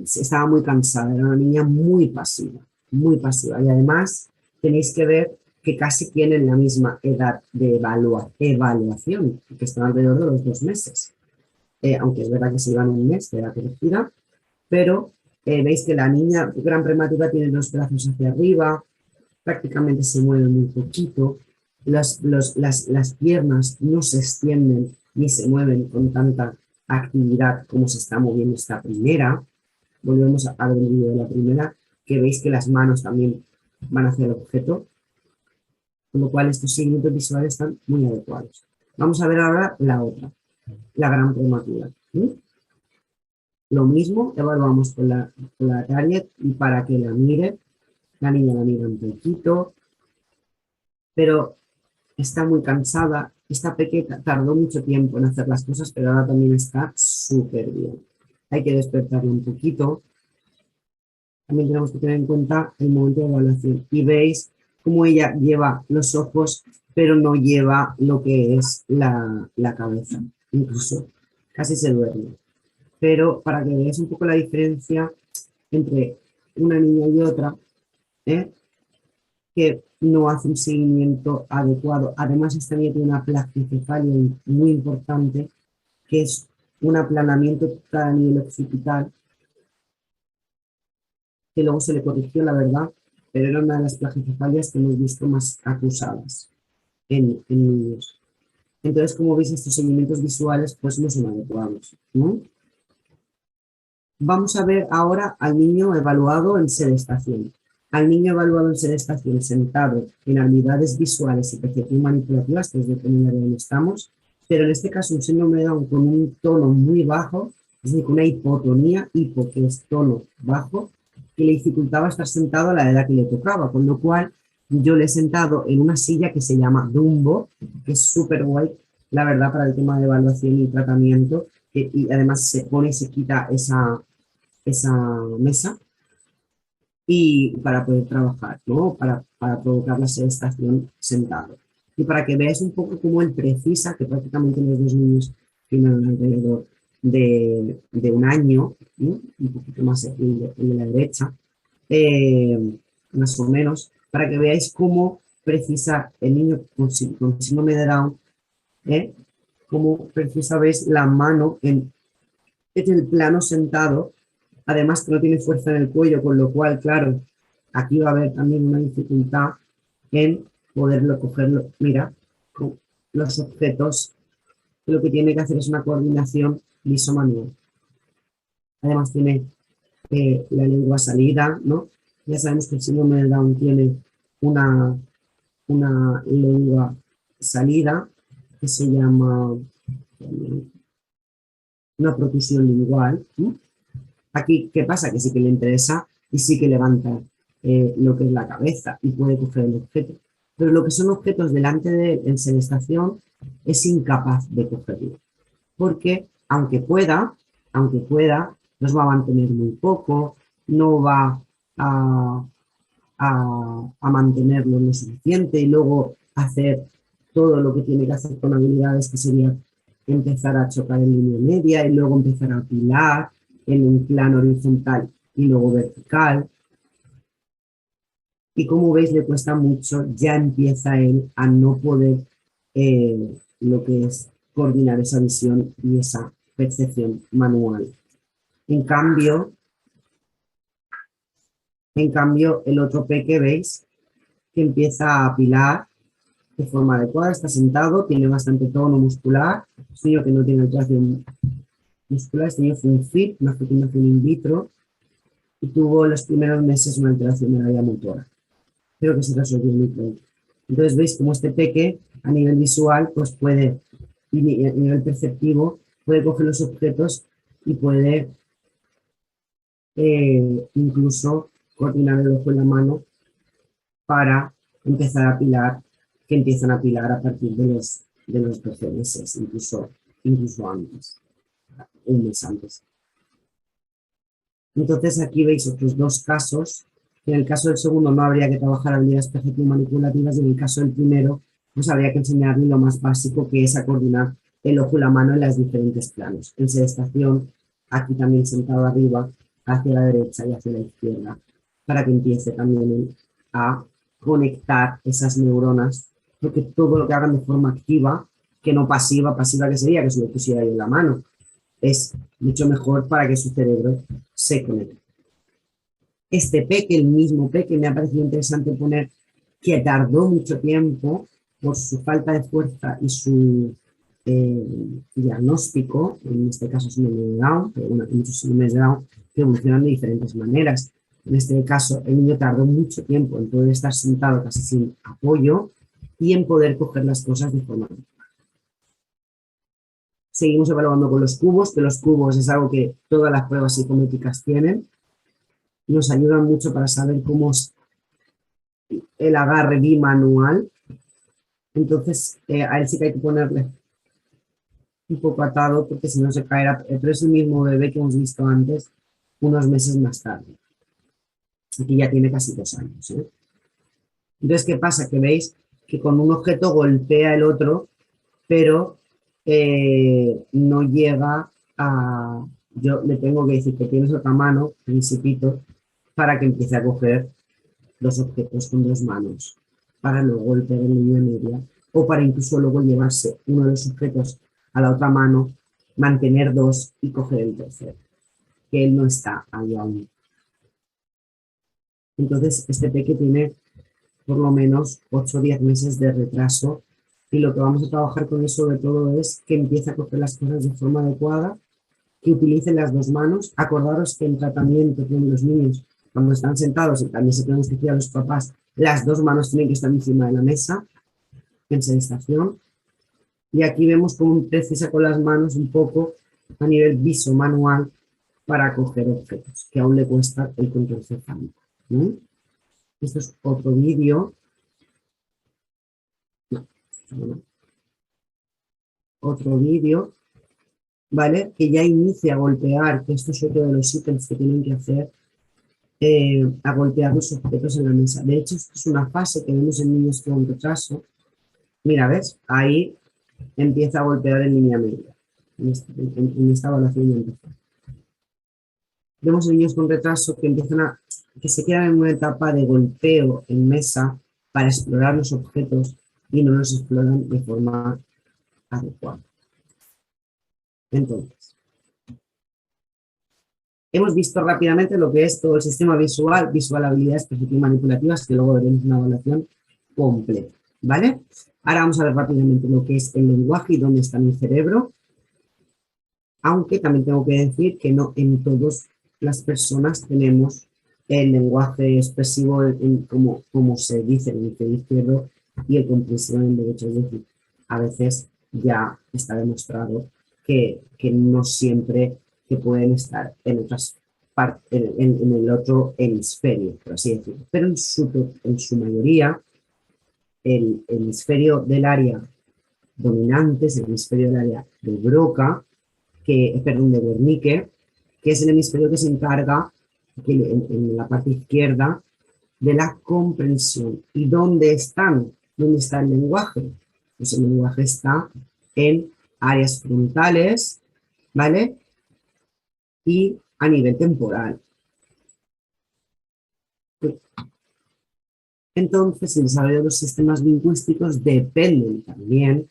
estaba muy cansada, era una niña muy pasiva, muy pasiva. Y además tenéis que ver que casi tienen la misma edad de evaluación, que están alrededor de los 2 meses. Aunque es verdad que se iban un mes de edad corregida, pero veis que la niña gran prematura tiene los brazos hacia arriba, prácticamente se mueve muy poquito, las piernas no se extienden ni se mueven con tanta actividad como se está moviendo esta primera. Volvemos a ver el vídeo de la primera, que veis que las manos también van hacia el objeto, con lo cual estos seguimientos visuales están muy adecuados. Vamos a ver ahora la otra, la gran prematura. ¿Sí? Lo mismo, evaluamos con la target y para que la mire, la niña la mira un poquito, pero está muy cansada. Esta pequeña tardó mucho tiempo en hacer las cosas, pero ahora también está súper bien. Hay que despertarla un poquito. También tenemos que tener en cuenta el momento de evaluación. Y veis cómo ella lleva los ojos, pero no lleva lo que es la cabeza. Incluso casi se duerme. Pero para que veáis un poco la diferencia entre una niña y otra, que no hace un seguimiento adecuado. Además, esta niña tiene una plagicefalia muy importante, que es un aplanamiento total a nivel occipital, que luego se le corrigió, la verdad, pero era una de las plagicefalias que hemos visto más acusadas en niños. Entonces, como veis, estos seguimientos visuales pues no son adecuados, ¿no? Vamos a ver ahora al niño evaluado en sedestación. Al niño evaluado en sedestación sentado en habilidades visuales y percepción manipulativas, que es depende de donde estamos, pero en este caso un síndrome de Down con un tono muy bajo, es decir, con una hipotonía, hipo que es tono bajo, que le dificultaba estar sentado a la edad que le tocaba, con lo cual yo le he sentado en una silla que se llama Dumbo, que es súper guay, la verdad, para el tema de evaluación y tratamiento, y además se pone y se quita esa mesa y para poder trabajar, ¿no? Para provocar la sedestación sentado. Y para que veáis un poco cómo él precisa, que prácticamente los dos niños tienen alrededor de un año, ¿no? Un poquito más el de la derecha, más o menos, para que veáis cómo precisa el niño con síndrome de Down, cómo precisa, veis, la mano en el plano sentado. Además que no tiene fuerza en el cuello, con lo cual, claro, aquí va a haber también una dificultad en poderlo cogerlo. Mira, con los objetos, lo que tiene que hacer es una coordinación viso-manual. Además tiene la lengua salida, ¿no? Ya sabemos que el síndrome de Down tiene una lengua salida que se llama una protusión lingual, ¿no? Aquí, ¿qué pasa? Que sí que le interesa y sí que levanta lo que es la cabeza y puede coger el objeto. Pero lo que son objetos delante de él en sedestación es incapaz de cogerlo. Porque, aunque pueda, los va a mantener muy poco, no va a mantenerlo lo suficiente y luego hacer todo lo que tiene que hacer con habilidades, que sería empezar a chocar en línea media y luego empezar a apilar en un plano horizontal y luego vertical. Y como veis, le cuesta mucho, ya empieza él a no poder lo que es coordinar esa visión y esa percepción manual. En cambio, el otro peque, ¿veis? Que empieza a apilar de forma adecuada, está sentado, tiene bastante tono muscular, es un niño que no tiene alteración muscular, este niño fue un FIT, una fecundación in vitro, y tuvo los primeros meses una alteración de la vía motora, pero que se resolvió muy pronto. Entonces veis como este peque a nivel visual pues puede, y a nivel perceptivo, puede coger los objetos y puede incluso coordinar el ojo y la mano para empezar a apilar, que empiezan a apilar a partir de los 12 meses, incluso antes, un mes antes. Entonces aquí veis otros dos casos. En el caso del segundo no habría que trabajar habilidades perceptivo-manipulativas y en el caso del primero pues habría que enseñarle lo más básico, que es a coordinar el ojo y la mano en los diferentes planos. En sedestación, aquí también sentado arriba, hacia la derecha y hacia la izquierda, para que empiece también a conectar esas neuronas, porque todo lo que hagan de forma activa, que no pasiva, pasiva que sería que se lo pusiera yo en la mano, es mucho mejor para que su cerebro se conecte. Este peque, el mismo peque, me ha parecido interesante poner que tardó mucho tiempo por su falta de fuerza y su diagnóstico, en este caso síndrome de Down, pero bueno, hay muchos síndromes de Down que evolucionan de diferentes maneras. En este caso, el niño tardó mucho tiempo en poder estar sentado casi sin apoyo y en poder coger las cosas de forma. Seguimos evaluando con los cubos, que los cubos es algo que todas las pruebas psicométricas tienen. Nos ayudan mucho para saber cómo es el agarre bimanual. Entonces, a él sí que hay que ponerle un poco atado porque si no se caerá. Pero es el mismo bebé que hemos visto antes, unos meses más tarde. Aquí ya tiene casi 2 años. Entonces, ¿qué pasa? Que veis que con un objeto golpea el otro, pero no llega a... Yo le tengo que decir que tienes otra mano, principito, para que empiece a coger los objetos con 2 manos, para luego golpear en línea media, o para incluso luego llevarse uno de los objetos a la otra mano, mantener 2 y coger el tercero, que él no está ahí aún. Entonces, este peque tiene por lo menos 8 o 10 meses de retraso y lo que vamos a trabajar con él sobre todo es que empiece a coger las cosas de forma adecuada, que utilicen las 2 manos. Acordaros que en tratamiento con los niños, cuando están sentados y también se pueden decir a los papás, las 2 manos tienen que estar encima de la mesa en sedestación. Y aquí vemos cómo precisa con las manos un poco a nivel viso-manual para coger objetos, que aún le cuesta el control cefálico. Esto es otro vídeo. No. Otro vídeo, ¿vale? Que ya inicia a golpear, que esto es otro de los ítems que tienen que hacer, a golpear los objetos en la mesa. De hecho, esto es una fase que vemos en niños con retraso. Mira, ¿ves? Ahí empieza a golpear en línea media. En esta evaluación ya empezó. Vemos niños con retraso que se quedan en una etapa de golpeo en mesa para explorar los objetos y no los exploran de forma adecuada. Entonces, hemos visto rápidamente lo que es todo el sistema visual, habilidades perceptivas manipulativas, que luego veremos una evaluación completa, ¿vale? Ahora vamos a ver rápidamente lo que es el lenguaje y dónde está mi cerebro, aunque también tengo que decir que no en todas las personas tenemos el lenguaje expresivo como se dice en el hemisferio izquierdo y el comprensivo en el derecho. Es decir, a veces ya está demostrado que no siempre que pueden estar en otras partes, en el otro hemisferio, por así decirlo. Pero en su mayoría, el hemisferio del área dominante es el hemisferio del área de Broca, perdón, de Wernicke, que es el hemisferio que se encarga, en la parte izquierda, de la comprensión. ¿Y dónde están? ¿Dónde está el lenguaje? Pues el lenguaje está en áreas frontales, ¿vale? Y a nivel temporal. Entonces, el desarrollo de los sistemas lingüísticos dependen también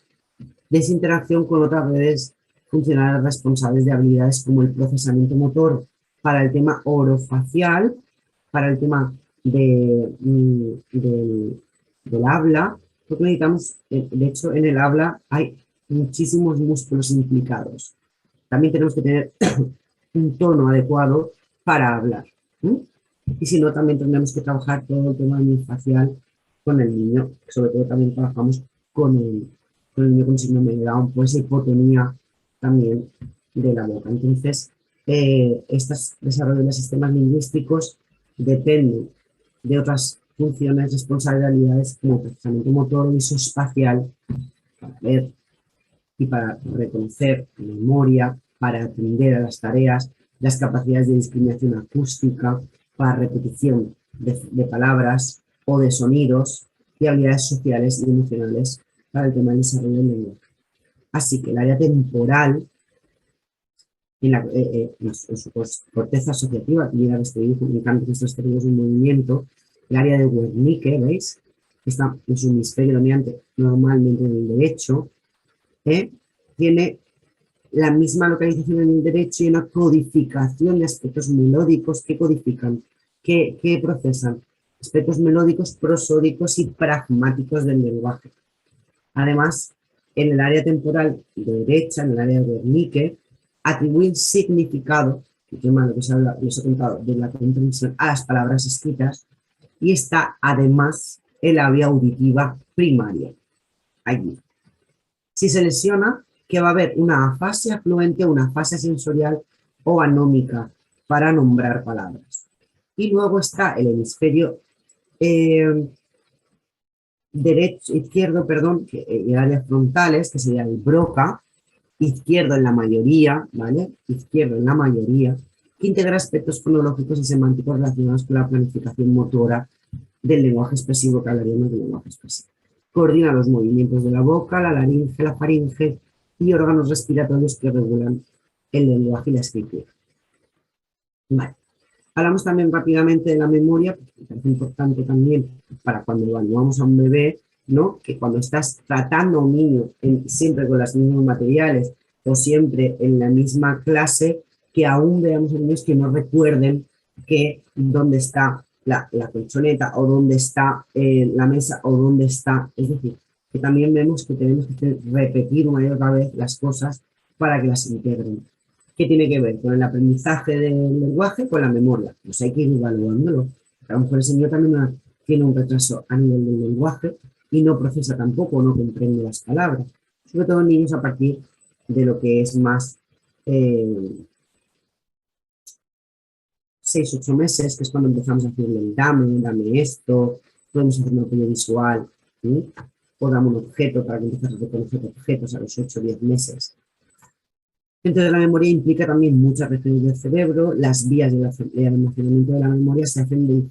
de esa interacción con otras redes funcionales responsables de habilidades como el procesamiento motor para el tema orofacial, para el tema del habla, porque necesitamos, de hecho, en el habla hay muchísimos músculos implicados. También tenemos que tener un tono adecuado para hablar. ¿Sí? Y si no, también tendremos que trabajar todo el tema facial con el niño. Sobre todo también trabajamos con el niño con síndrome de Down, pues hipotonía también de la boca. Entonces, estos desarrollos de sistemas lingüísticos dependen de otras funciones, responsabilidades como procesamiento motor, visoespacial, para ver y para reconocer memoria, para atender a las tareas, las capacidades de discriminación acústica, para repetición de palabras o de sonidos y habilidades sociales y emocionales para el tema del desarrollo del lenguaje. Así que el área temporal, en su corteza asociativa, que llega este dibujo, me encantan estos términos de movimiento, el área de Wernicke, ¿veis? Está en su hemisferio dominante, normalmente en el derecho, tiene la misma localización en el derecho y una codificación de aspectos melódicos que codifican, que procesan aspectos melódicos, prosódicos y pragmáticos del lenguaje. Además, en el área temporal de derecha, en el área de Wernicke, atribuyen significado, que tema lo que les he contado, de la comprensión a las palabras escritas, y está además el área auditiva primaria, allí. Si se lesiona, que va a haber una afasia fluente, una afasia sensorial o anómica para nombrar palabras. Y luego está el hemisferio izquierdo, perdón, el área frontales, que sería el Broca, izquierdo en la mayoría, ¿vale? Izquierdo en la mayoría, que integra aspectos fonológicos y semánticos relacionados con la planificación motora del lenguaje expresivo, que hablaríamos del lenguaje expresivo. Coordina los movimientos de la boca, la laringe, la faringe y órganos respiratorios que regulan el lenguaje y la escritura. Vale. Hablamos también rápidamente de la memoria, porque me parece importante también para cuando evaluamos a un bebé, ¿no? Que cuando estás tratando a un niño siempre con los mismos materiales o siempre en la misma clase, que aún veamos a niños que no recuerden que dónde está la colchoneta o dónde está la mesa o dónde está. Es decir, que también vemos que tenemos que repetir una y otra vez las cosas para que las integren. ¿Qué tiene que ver con el aprendizaje del lenguaje? Con la memoria. Pues hay que ir evaluándolo. A lo mejor ese niño también tiene un retraso a nivel del lenguaje y no procesa tampoco, no comprende las palabras. Sobre todo en niños a partir de lo que es más 6-8 meses, que es cuando empezamos a hacerle el dame esto, podemos hacer un apoyo visual, ¿sí? O dame un objeto para que empieces a reconocer objetos a los 8-10 meses. Entonces la memoria implica también muchas regiones del cerebro, las vías de almacenamiento de la memoria se hacen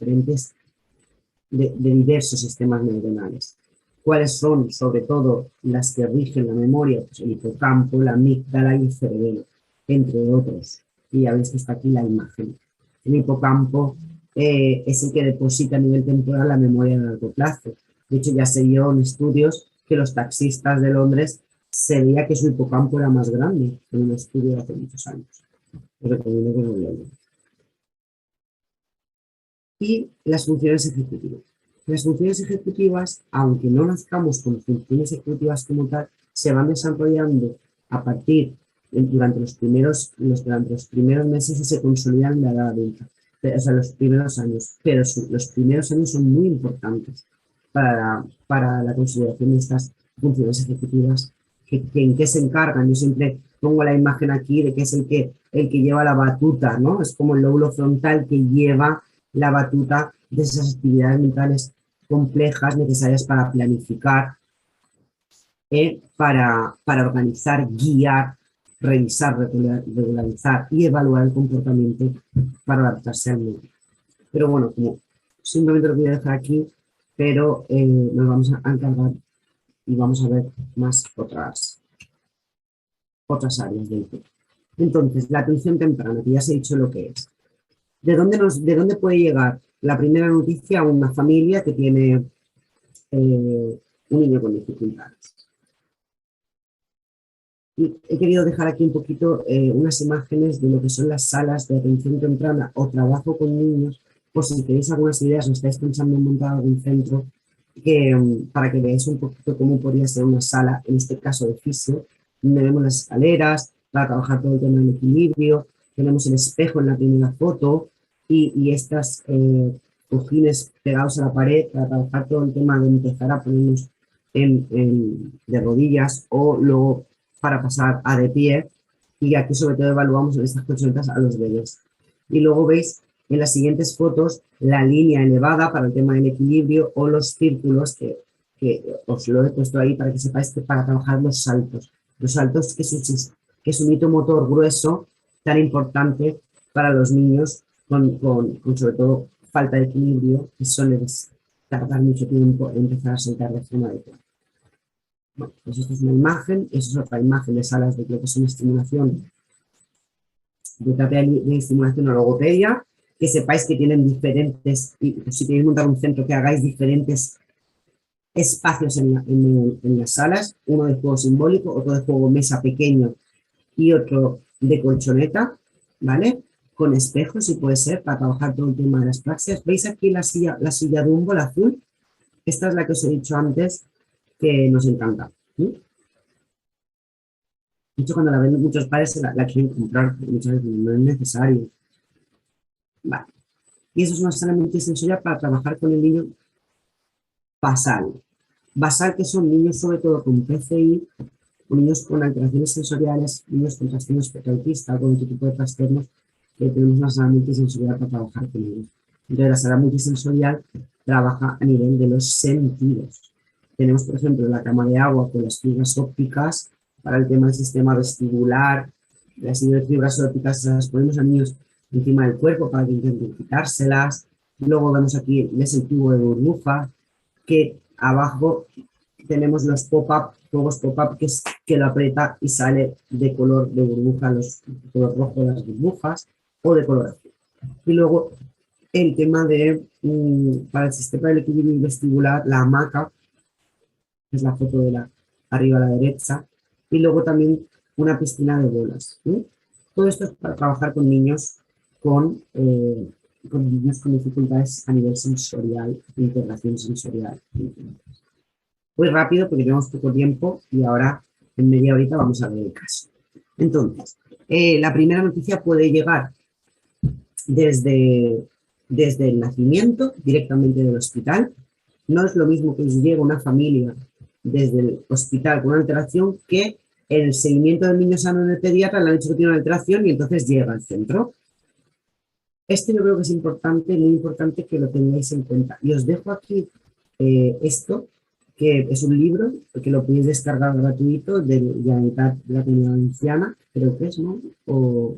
de diversos sistemas neuronales. ¿Cuáles son, sobre todo, las que rigen la memoria? Pues el hipocampo, la amígdala y el cerebelo, entre otros. Y ya veis que está aquí la imagen. El hipocampo es el que deposita a nivel temporal la memoria a largo plazo. De hecho, ya se vio en estudios que los taxistas de Londres se veía que su hipocampo era más grande en un estudio de hace muchos años. Os recomiendo que lo veáis. Y las funciones ejecutivas. Las funciones ejecutivas, aunque no nazcamos con funciones ejecutivas como tal, se van desarrollando a partir, durante los primeros meses y se consolidan en la edad adulta, o sea, los primeros años. Pero los primeros años son muy importantes para la consideración de estas funciones ejecutivas. ¿En qué se encargan? Yo siempre pongo la imagen aquí de que es el que lleva la batuta, ¿no? Es como el lóbulo frontal que lleva la batuta de esas actividades mentales complejas necesarias para planificar, para organizar, guiar revisar, regularizar y evaluar el comportamiento para adaptarse al medio. Pero bueno, como simplemente lo voy a dejar aquí, pero nos vamos a encargar y vamos a ver más otras áreas del tema. Entonces, la atención temprana, que ya se ha dicho lo que es. ¿De dónde puede llegar la primera noticia a una familia que tiene un niño con dificultades? Y he querido dejar aquí un poquito unas imágenes de lo que son las salas de atención temprana o trabajo con niños, por si tenéis algunas ideas o estáis pensando en montar algún centro, para que veáis un poquito cómo podría ser una sala, en este caso de fisio, donde vemos las escaleras, para trabajar todo el tema del equilibrio, tenemos el espejo en la primera foto y estas cojines pegados a la pared para trabajar todo el tema de empezar a ponernos de rodillas o luego para pasar a de pie, y aquí sobre todo evaluamos en estas colchonetas a los bebés. Y luego veis en las siguientes fotos la línea elevada para el tema del equilibrio o los círculos que os lo he puesto ahí para que sepáis que para trabajar los saltos que es un hito motor grueso tan importante para los niños con sobre todo falta de equilibrio, que suele tardar mucho tiempo en empezar a saltar de forma adecuada. Bueno, pues esta es una imagen, esa es otra imagen de salas de lo que son estimulación, de terapia de estimulación o logopedia, que sepáis que tienen diferentes, y si queréis montar un centro, que hagáis diferentes espacios en las salas, uno de juego simbólico, otro de juego mesa pequeño y otro de colchoneta, ¿vale? Con espejos, si puede ser, para trabajar todo el tema de las praxias. ¿Veis aquí la silla Dumbo, la azul? Esta es la que os he dicho antes, que nos encanta. De hecho, cuando la ven muchos padres la quieren comprar, porque muchas veces no es necesario. Vale. Y eso es una sala multisensorial para trabajar con el niño basal. Basal, que son niños sobre todo con PCI, o niños con alteraciones sensoriales, niños con trastorno espectro autista, con otro tipo de trastornos, que tenemos una sala multisensorial para trabajar con ellos. Entonces, la sala multisensorial trabaja a nivel de los sentidos. Tenemos, por ejemplo, la cama de agua con las fibras ópticas para el tema del sistema vestibular. Las fibras ópticas las ponemos a niños encima del cuerpo para que intenten quitárselas. Luego vemos aquí el tubo de burbuja, que abajo tenemos los pop-up, juegos pop-up, que lo aprieta y sale de color de burbuja, de color rojo las burbujas, o de color azul. Y luego el tema de, para el sistema del equilibrio vestibular, la hamaca, que es la foto de arriba a la derecha, y luego también una piscina de bolas. Todo esto es para trabajar con niños con dificultades a nivel sensorial, de integración sensorial. Muy rápido porque tenemos poco tiempo y ahora en media horita vamos a ver el caso. Entonces, la primera noticia puede llegar desde el nacimiento, directamente del hospital. No es lo mismo que os llegue una familia desde el hospital con una alteración que el seguimiento del niño sano en el pediatra le han dicho que tiene una alteración y entonces llega al centro. Yo creo que es importante, muy importante que lo tengáis en cuenta. Y os dejo aquí esto, que es un libro que lo podéis descargar gratuito de la mitad de la Comunidad Valenciana, creo que es, ¿no? O,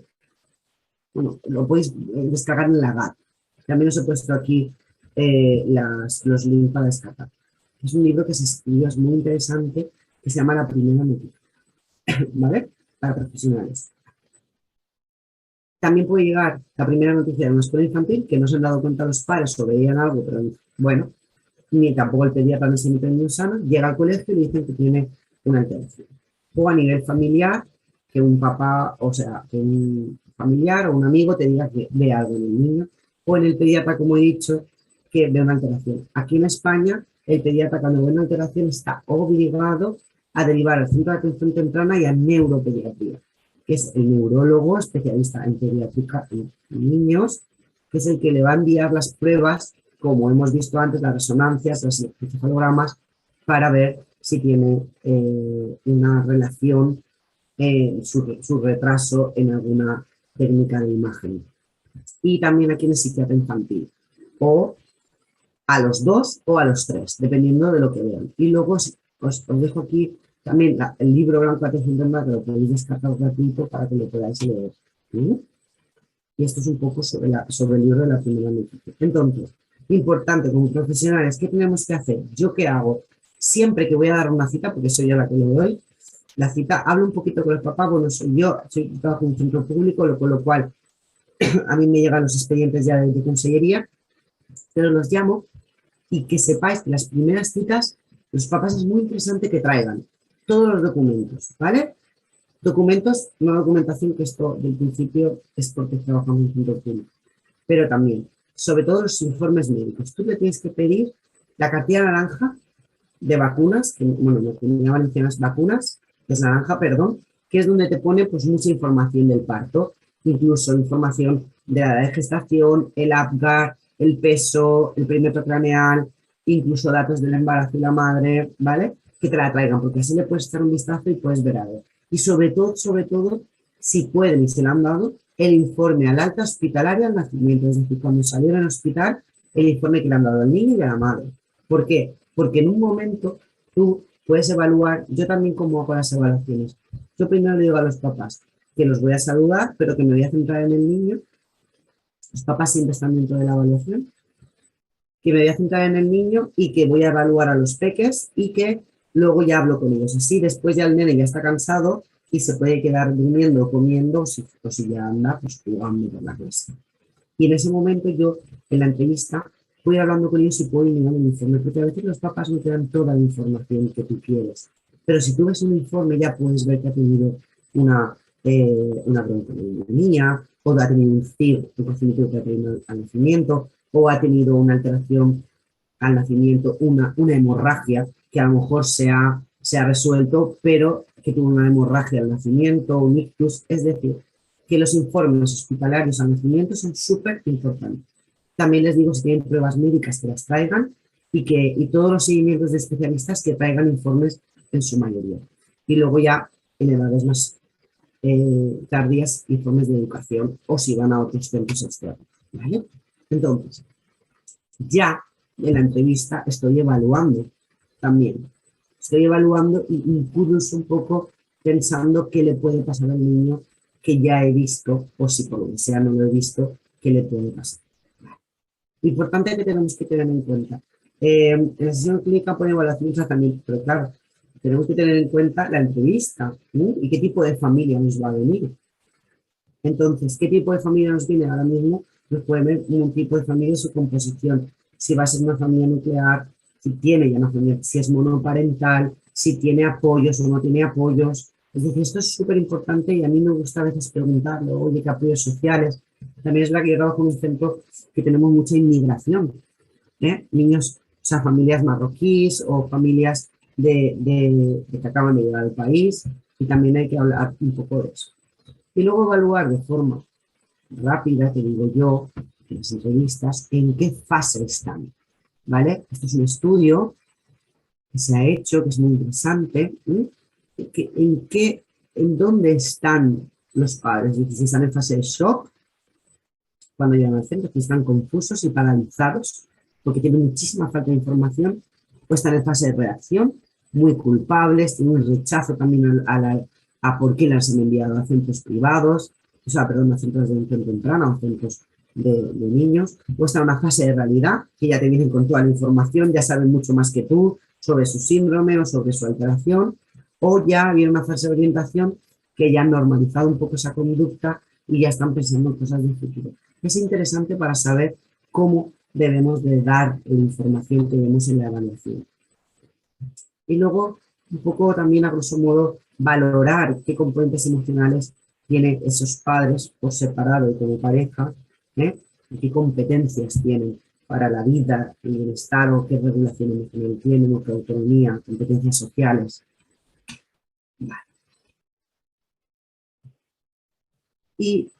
bueno, lo podéis descargar en la GAT. También os he puesto aquí los links para descargar. Es un libro que se escribió, es muy interesante, que se llama La Primera Noticia, ¿vale? Para profesionales. También puede llegar la primera noticia de una escuela infantil que no se han dado cuenta los padres o veían algo, pero bueno, ni tampoco el pediatra no se mete en un sano, llega al colegio y le dicen que tiene una alteración. O a nivel familiar, que un papá, o sea, que un familiar o un amigo te diga que ve algo en el niño, o en el pediatra, como he dicho, que ve una alteración. Aquí en España, el pediatra cuando ve una alteración está obligado a derivar al centro de atención temprana y a neuropediatría, que es el neurólogo especialista en pediátrica en niños, que es el que le va a enviar las pruebas, como hemos visto antes, las resonancias, los encefalogramas, para ver si tiene una relación, su retraso en alguna técnica de imagen. Y también aquí en el psiquiatra infantil, o a los 2 o a los 3, dependiendo de lo que vean. Y luego os dejo aquí También el libro Blanco Atención Más, que lo podéis descargar gratuito para que lo podáis leer. ¿Sí? Y esto es un poco sobre el libro de la primera noticia. Entonces, importante como profesionales, ¿qué tenemos que hacer? ¿Yo qué hago? Siempre que voy a dar una cita, porque soy yo la que le doy, la cita, hablo un poquito con el papá, bueno, trabajo en un centro público, con lo cual a mí me llegan los expedientes ya de consellería, pero los llamo y que sepáis que las primeras citas, los papás es muy interesante que traigan todos los documentos, ¿vale? Documentos, no documentación, que esto del principio es porque trabajamos en un centro público, pero también, sobre todo los informes médicos. Tú le tienes que pedir la cartilla naranja de vacunas, que, bueno, lo que me llaman vacunas, que es naranja, perdón, que es donde te pone pues mucha información del parto, incluso información de la edad de gestación, el APGAR, el peso, el perímetro craneal, incluso datos del embarazo y la madre, ¿vale? Que te la traigan, porque así le puedes echar un vistazo y puedes ver algo. Y sobre todo, si pueden y se le han dado, el informe al alta hospitalaria al nacimiento, es decir, cuando salió al hospital, el informe que le han dado al niño y a la madre. ¿Por qué? Porque en un momento tú puedes evaluar, yo también como hago las evaluaciones. Yo primero le digo a los papás que los voy a saludar, pero que me voy a centrar en el niño. Los papás siempre están dentro de la evaluación. Que me voy a centrar en el niño y que voy a evaluar a los peques y que luego ya hablo con ellos. Así después ya el nene ya está cansado y se puede quedar durmiendo o comiendo, o si ya anda, pues jugando por la clase. Y en ese momento yo, en la entrevista, voy hablando con ellos y puedo eliminar el informe, porque a veces los papás no te dan toda la información que tú quieres. Pero si tú ves un informe ya puedes ver que ha tenido una pregunta de una niña, o ha tenido un CIR, un procedimiento que ha tenido al nacimiento, o ha tenido una alteración al nacimiento, una hemorragia que a lo mejor se ha resuelto, pero que tuvo una hemorragia al nacimiento, un ictus, es decir, que los informes hospitalarios al nacimiento son súper importantes. También les digo si tienen pruebas médicas que las traigan y todos los seguimientos de especialistas que traigan informes en su mayoría. Y luego ya en edades más tardías, informes de educación o si van a otros centros externos. ¿Vale? Entonces, ya en la entrevista estoy evaluando también. Estoy evaluando y incluso un poco pensando qué le puede pasar al niño que ya he visto, o si por lo que sea no lo he visto, qué le puede pasar. Lo importante que tenemos que tener en cuenta. En la sesión clínica pone evaluación y tratamiento, pero claro, tenemos que tener en cuenta la entrevista, ¿no? Y qué tipo de familia nos va a venir. Entonces, ¿qué tipo de familia nos viene ahora mismo? Nos puede ver un tipo de familia y su composición. Si va a ser una familia nuclear, si tiene ya una familia, si es monoparental, si tiene apoyos o no tiene apoyos. Es decir, esto es súper importante y a mí me gusta a veces preguntarlo, oye, ¿qué apoyos sociales? También es verdad que yo trabajo en un centro que tenemos mucha inmigración, ¿eh? Niños, o sea, familias marroquíes o familias que acaban de llegar al país y también hay que hablar un poco de eso. Y luego evaluar de forma rápida, te digo yo, en las entrevistas, en qué fase están, ¿vale? Esto es un estudio que se ha hecho, que es muy interesante, ¿eh? En dónde están los padres, es decir, si están en fase de shock, cuando llegan al centro, que están confusos y paralizados, porque tienen muchísima falta de información, o están en fase de reacción, muy culpables, tienen un rechazo también a por qué las han enviado a centros privados, o sea, perdón, a centros de educación temprana o centros de niños, o están en una fase de realidad, que ya te vienen con toda la información, ya saben mucho más que tú sobre su síndrome o sobre su alteración, o ya viene una fase de orientación que ya han normalizado un poco esa conducta y ya están pensando en cosas del futuro. Es interesante para saber cómo debemos de dar la información que vemos en la evaluación. Y luego, un poco también, a grosso modo, valorar qué componentes emocionales tienen esos padres por separado y como pareja, ¿eh? Y qué competencias tienen para la vida, el bienestar, o qué regulación emocional tienen, o qué autonomía, competencias sociales. Vale. Y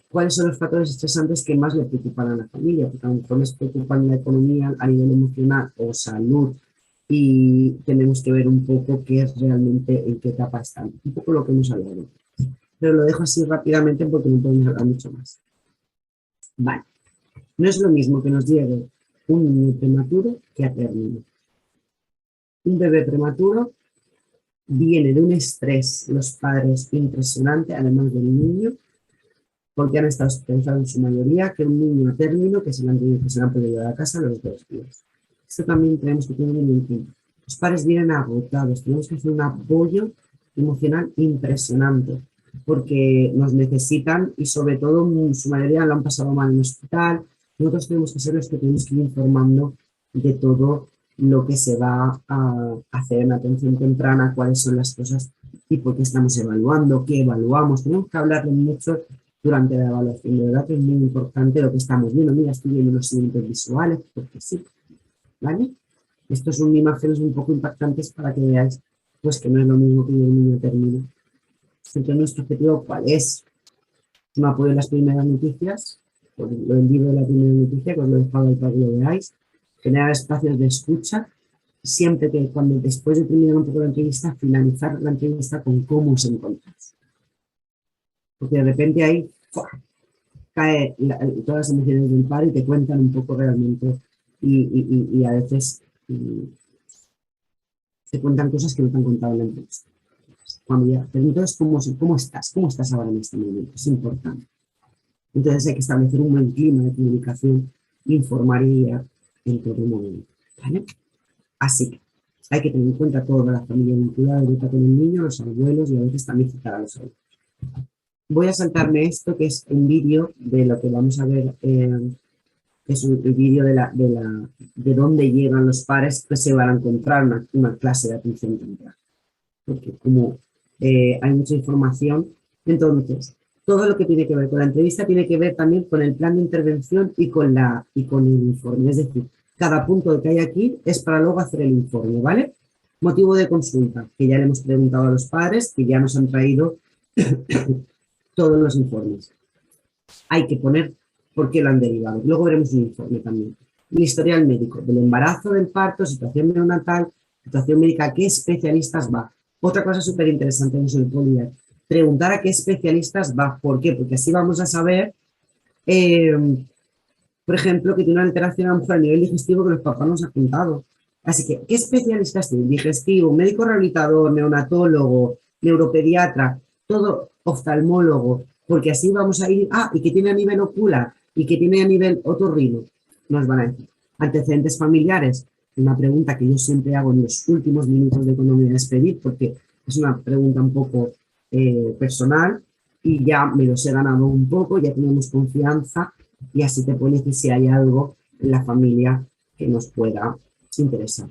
cuáles son los factores estresantes que más le preocupan a la familia, porque a lo mejor les preocupan la economía a nivel emocional o salud, y tenemos que ver un poco qué es realmente, en qué etapa están, un poco lo que hemos hablado. Pero lo dejo así rápidamente porque no podemos hablar mucho más. Vale, no es lo mismo que nos llegue un niño prematuro que a término. Un bebé prematuro viene de un estrés los padres impresionante, además del niño, porque han estado hospitalizados en su mayoría, que un niño a término que se le han podido llevar a casa los 2 días. Esto también tenemos que tener en cuenta. Los padres vienen agotados, tenemos que hacer un apoyo emocional impresionante, porque nos necesitan y sobre todo en su mayoría lo han pasado mal en el hospital. Nosotros tenemos que ser los que tenemos que ir informando de todo lo que se va a hacer en atención temprana, cuáles son las cosas y por qué estamos evaluando, qué evaluamos. Tenemos que hablarle mucho durante la evaluación. De verdad que es muy importante lo que estamos viendo. Mira, estoy viendo los siguientes visuales, porque sí, ¿vale? Estos son imágenes un poco impactantes para que veáis pues que no es lo mismo que un niño termine. Entonces, nuestro objetivo, ¿cuál es? Un apoyo en las primeras noticias, pues el libro de la primera noticia, que os lo he dejado ahí para que lo veáis, generar espacios de escucha, siempre que cuando después de terminar un poco la entrevista, finalizar la entrevista con cómo os encontráis. Porque de repente ahí cae todas las emociones del padre y te cuentan un poco realmente y a veces te cuentan cosas que no te han contado en la entrevista. Cuando ya, pero entonces, ¿cómo estás? ¿Cómo estás ahora en este momento? Es importante. Entonces hay que establecer un buen clima de comunicación, informar y guiar en todo momento. ¿Vale? Así que hay que tener en cuenta toda la familia vinculada directa con el niño, los abuelos y a veces también citar a los abuelos. Voy a saltarme esto, que es un vídeo de lo que vamos a ver, es el vídeo de dónde llegan los padres que se van a encontrar una clase de atención temprana. Porque como hay mucha información, entonces todo lo que tiene que ver con la entrevista tiene que ver también con el plan de intervención y con el informe. Es decir, cada punto que hay aquí es para luego hacer el informe, ¿vale? Motivo de consulta, que ya le hemos preguntado a los padres, que ya nos han traído todos los informes. Hay que poner por qué lo han derivado. Luego veremos un informe también. El historial médico, del embarazo, del parto, situación neonatal, situación médica, ¿a qué especialistas va? Otra cosa súper interesante en el poliar, preguntar a qué especialistas va. ¿Por qué? Porque así vamos a saber, por ejemplo, que tiene una alteración a lo mejor a nivel digestivo que los papás nos han contado. Así que, ¿qué especialistas tienen? Digestivo, médico rehabilitador, neonatólogo, neuropediatra, todo oftalmólogo, porque así vamos a ir, y que tiene a nivel ocular y que tiene a nivel otorrino, nos van a decir. Antecedentes familiares, una pregunta que yo siempre hago en los últimos minutos de cuando me voy a despedir, porque es una pregunta un poco personal y ya me los he ganado un poco, ya tenemos confianza y así te pones que si hay algo en la familia que nos pueda interesar.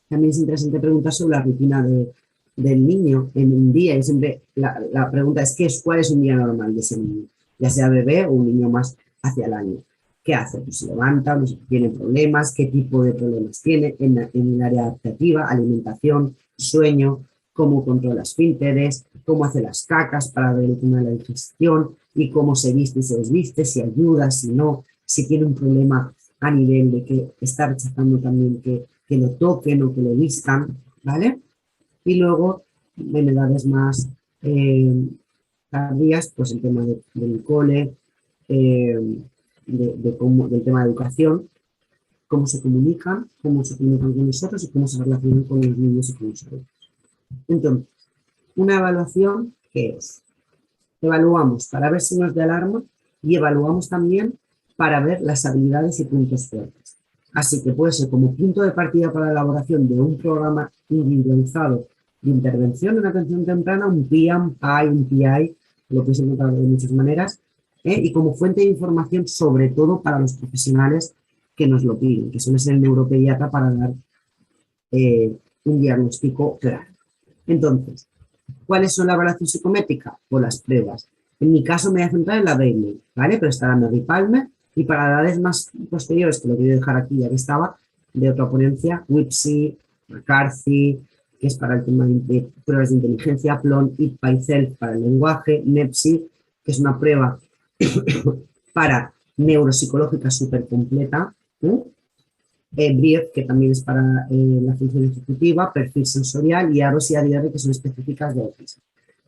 También es interesante preguntar sobre la rutina del niño en un día y siempre la pregunta es ¿cuál es un día normal de ese niño? Ya sea bebé o un niño más hacia el año. ¿Qué hace? Pues se levanta, pues tiene problemas, qué tipo de problemas tiene en el área adaptativa, alimentación, sueño, cómo controla esfínteres, cómo hace las cacas para ver el tema de la digestión y cómo se viste y se desviste, si ayuda, si no, si tiene un problema a nivel de que está rechazando también que lo toquen o que lo vistan, ¿vale? Y luego, en edades más tardías, pues el tema del cole, del tema de educación, cómo se comunican con nosotros y cómo se relacionan con los niños y con nosotros. Entonces, una evaluación, ¿qué es? Evaluamos para ver signos de alarma y evaluamos también para ver las habilidades y puntos fuertes. Así que puede ser como punto de partida para la elaboración de un programa individualizado de intervención en atención temprana, un PIAM, PAI, un PI, lo que se encontrado de muchas maneras, y como fuente de información sobre todo para los profesionales que nos lo piden, que suele ser el neuropediatra para dar un diagnóstico claro. Entonces, ¿cuáles son la evaluación psicométrica? Pues las pruebas. En mi caso me voy a centrar en la Bailey, ¿vale? Pero está la Mary Palmer y para edades más posteriores, que lo voy a dejar aquí ya que estaba, de otra ponencia, Whipsey, McCarthy, que es para el tema de pruebas de inteligencia, Plon y Paisel para el lenguaje, NEPSI, que es una prueba para neuropsicológica súper completa, BRIEF, que también es para la función ejecutiva, perfil sensorial y AROS y ADR, que son específicas de autismo.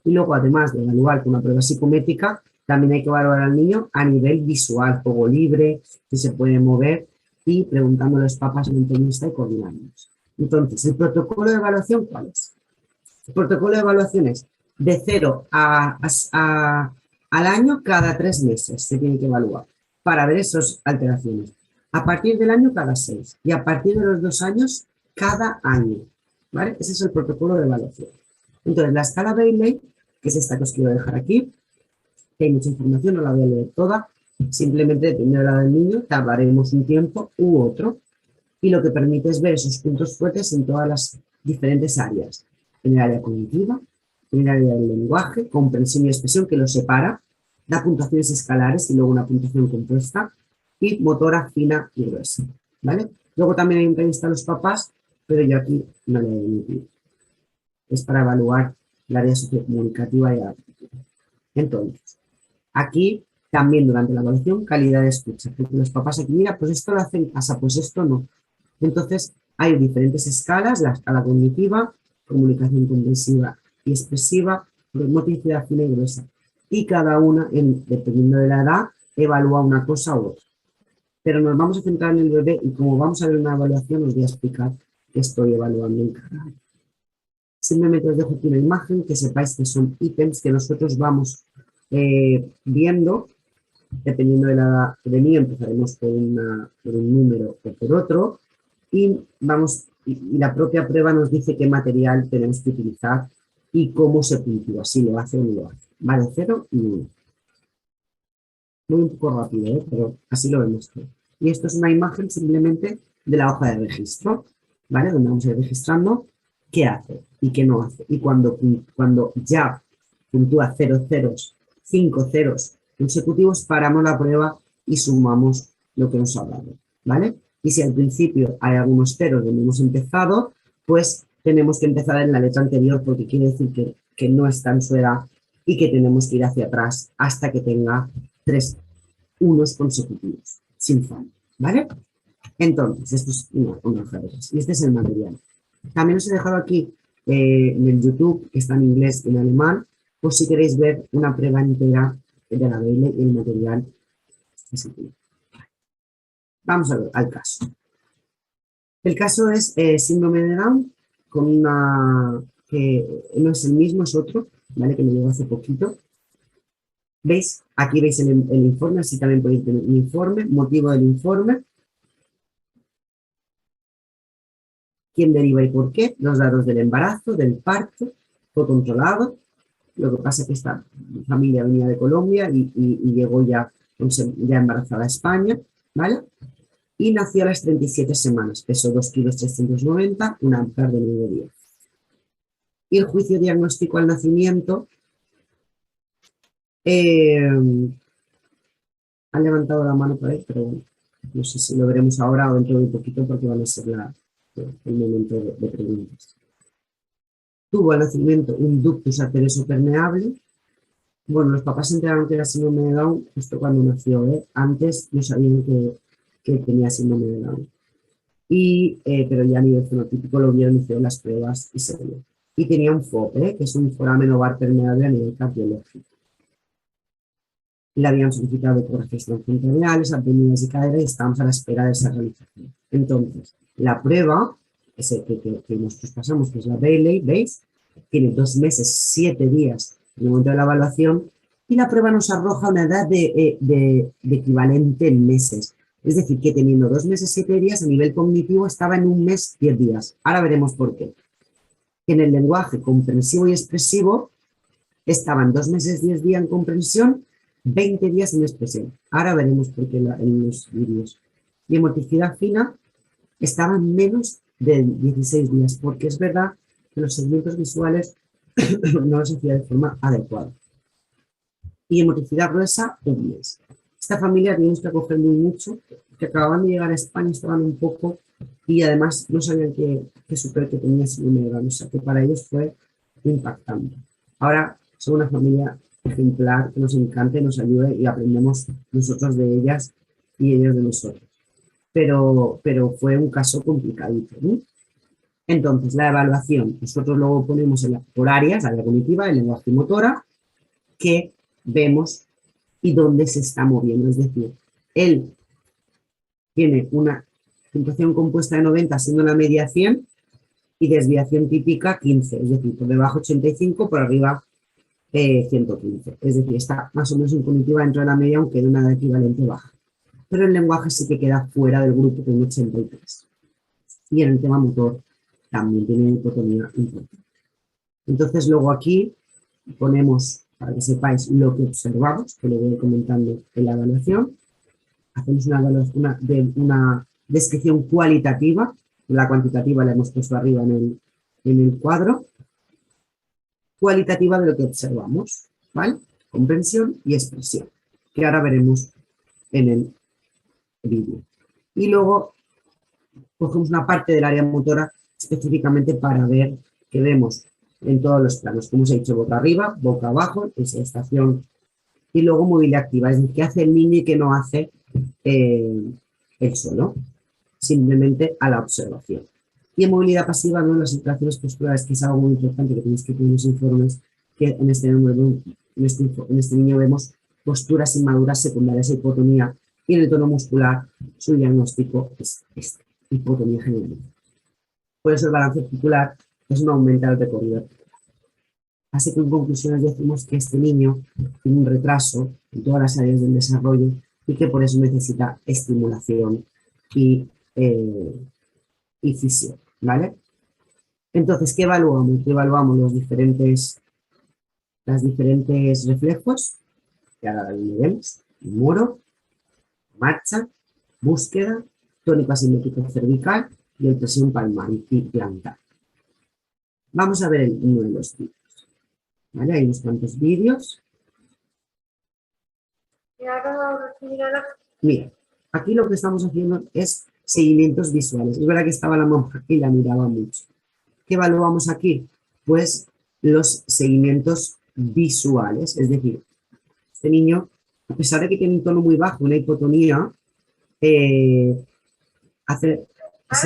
Y luego, además de evaluar con una prueba psicométrica, también hay que evaluar al niño a nivel visual, juego libre, si se puede mover y preguntando a los papás en entrevista y coordinándonos. Entonces, ¿el protocolo de evaluación cuál es? El protocolo de evaluación es de 0 al año cada 3 meses se tiene que evaluar para ver esas alteraciones. A partir del año cada 6 y a partir de los 2 años cada año. ¿Vale? Ese es el protocolo de evaluación. Entonces, la escala Bailey, que es esta que os quiero dejar aquí, que hay mucha información, no la voy a leer toda, simplemente dependiendo de la edad del niño, tardaremos un tiempo u otro, y lo que permite es ver esos puntos fuertes en todas las diferentes áreas, en el área cognitiva, en el área del lenguaje, comprensión y expresión, que lo separa, da puntuaciones escalares y luego una puntuación compuesta, y motora fina y gruesa, ¿vale? Luego también hay entrevista a los papás, pero yo aquí no le he emitido. Es para evaluar el área sociocomunicativa y aptitud. Entonces, aquí también durante la evaluación, calidad de escucha. Porque los papás aquí, mira, pues esto lo hacen en casa, pues esto no. Entonces, hay diferentes escalas, la escala cognitiva, comunicación comprensiva y expresiva, motricidad fina y gruesa. Y cada una, dependiendo de la edad, evalúa una cosa u otra. Pero nos vamos a centrar en el bebé y como vamos a ver una evaluación, os voy a explicar qué estoy evaluando en cada área. Simplemente os dejo aquí una imagen, que sepáis que son ítems que nosotros vamos viendo, dependiendo de la edad de niño, empezaremos por un número o por otro, y la propia prueba nos dice qué material tenemos que utilizar y cómo se puntúa, si lo hace o no lo hace. Vale, 0 y 1. Muy un poco rápido, pero así lo vemos todo. Y esto es una imagen simplemente de la hoja de registro, ¿vale? Donde vamos a ir registrando qué hace y qué no hace. Y cuando ya puntúa 0 ceros, 5 ceros consecutivos, paramos la prueba y sumamos lo que nos ha dado, ¿vale? Y si al principio hay algunos ceros donde hemos empezado, pues tenemos que empezar en la letra anterior porque quiere decir que no está en su edad y que tenemos que ir hacia atrás hasta que tenga 3 unos consecutivos, sin fallo, ¿vale? Entonces, esto es una hoja de registro y este es el material. También os he dejado aquí en el YouTube, que está en inglés y en alemán, por si queréis ver una prueba entera de la Bailey y el material. Vamos a ver al caso. El caso es síndrome de Down, con que no es el mismo, es otro, ¿vale? Que me llegó hace poquito. ¿Veis? Aquí veis el informe, así también podéis tener un informe, motivo del informe, quién deriva y por qué, los datos del embarazo, del parto, fue controlado. Lo que pasa es que esta familia venía de Colombia y llegó ya embarazada a España, ¿vale? Y nació a las 37 semanas, pesó 2 kilos 390, una amper de 9 días. Y el juicio diagnóstico al nacimiento, han levantado la mano por ahí, pero bueno, no sé si lo veremos ahora o dentro de un poquito porque van a ser el momento de preguntas. Tuvo al nacimiento un ductus arterioso permeable. Bueno, los papás se enteraron que era síndrome de Down justo cuando nació, ¿eh? Antes no sabían que tenía síndrome de Down. Pero ya a nivel fenotípico lo vieron, hicieron las pruebas y se vio. Y tenía un FOP, que es un foramen ovar permeable a nivel cardiológico. Le habían solicitado ecografías transfronterales, abdominales y cadera y estábamos a la espera de esa realización. Entonces, la prueba que nosotros pasamos, que es la Bailey, ¿veis? Tiene 2 meses, 7 días en el momento de la evaluación y la prueba nos arroja una edad de equivalente en meses. Es decir, que teniendo 2 meses, 7 días, a nivel cognitivo estaba en 1 mes, 10 días. Ahora veremos por qué. En el lenguaje comprensivo y expresivo estaban 2 meses, 10 días en comprensión, 20 días en expresión. Ahora veremos por qué en los vídeos. Y en motricidad fina estaban menos de 16 días, porque es verdad que los segmentos visuales no los hacía de forma adecuada. Y en motricidad gruesa, 1 mes. Esta familia teníamos que acoger muy mucho, que acababan de llegar a España, estaban un poco, y además no sabían que supe que tenía síndrome de Down, o sea que para ellos fue impactante. Ahora son una familia ejemplar que nos encanta y nos ayuda y aprendemos nosotros de ellas y ellos de nosotros. Pero fue un caso complicadito, ¿no? Entonces, la evaluación, nosotros luego ponemos por áreas, área cognitiva, el lenguaje y motora, que vemos y dónde se está moviendo. Es decir, él tiene una puntuación compuesta de 90, siendo la media 100, y desviación típica 15, es decir, por debajo 85, por arriba 115. Es decir, está más o menos en cognitiva dentro de la media, aunque de una edad equivalente baja. Pero el lenguaje sí que queda fuera del grupo con un 83. Y en el tema motor también tiene una hipotonía importante. Entonces, luego aquí ponemos, para que sepáis lo que observamos, que lo voy comentando en la evaluación. Hacemos una descripción cualitativa, la cuantitativa la hemos puesto arriba en el cuadro, cualitativa de lo que observamos, ¿vale? Comprensión y expresión, que ahora veremos en el vídeo. Y luego cogemos una parte del área motora específicamente para ver que vemos en todos los planos, como os he dicho, boca arriba, boca abajo, esa estación, y luego movilidad activa, es decir, qué hace el niño y qué no hace él solo, simplemente a la observación. Y en movilidad pasiva, ¿no? Las interacciones posturales, que es algo muy importante que tenéis que tener en los informes, que en este niño vemos posturas inmaduras secundarias a hipotonía, y en el tono muscular su diagnóstico es este, hipotonía general. Por eso el balance articular es un aumento del recorrido. Así que en conclusiones decimos que este niño tiene un retraso en todas las áreas del desarrollo y que por eso necesita estimulación y fisio, ¿vale? Entonces, ¿qué evaluamos? Evaluamos los diferentes reflejos, que ahora vemos, muro, marcha, búsqueda, tónico asimétrico cervical y el presión palmar y plantar. Vamos a ver uno de los vídeos. ¿Vale? Hay unos cuantos vídeos. Mira, aquí lo que estamos haciendo es seguimientos visuales. Es verdad que estaba la mamá y la miraba mucho. ¿Qué evaluamos aquí? Pues los seguimientos visuales. Es decir, este niño, a pesar de que tiene un tono muy bajo, una hipotonía, se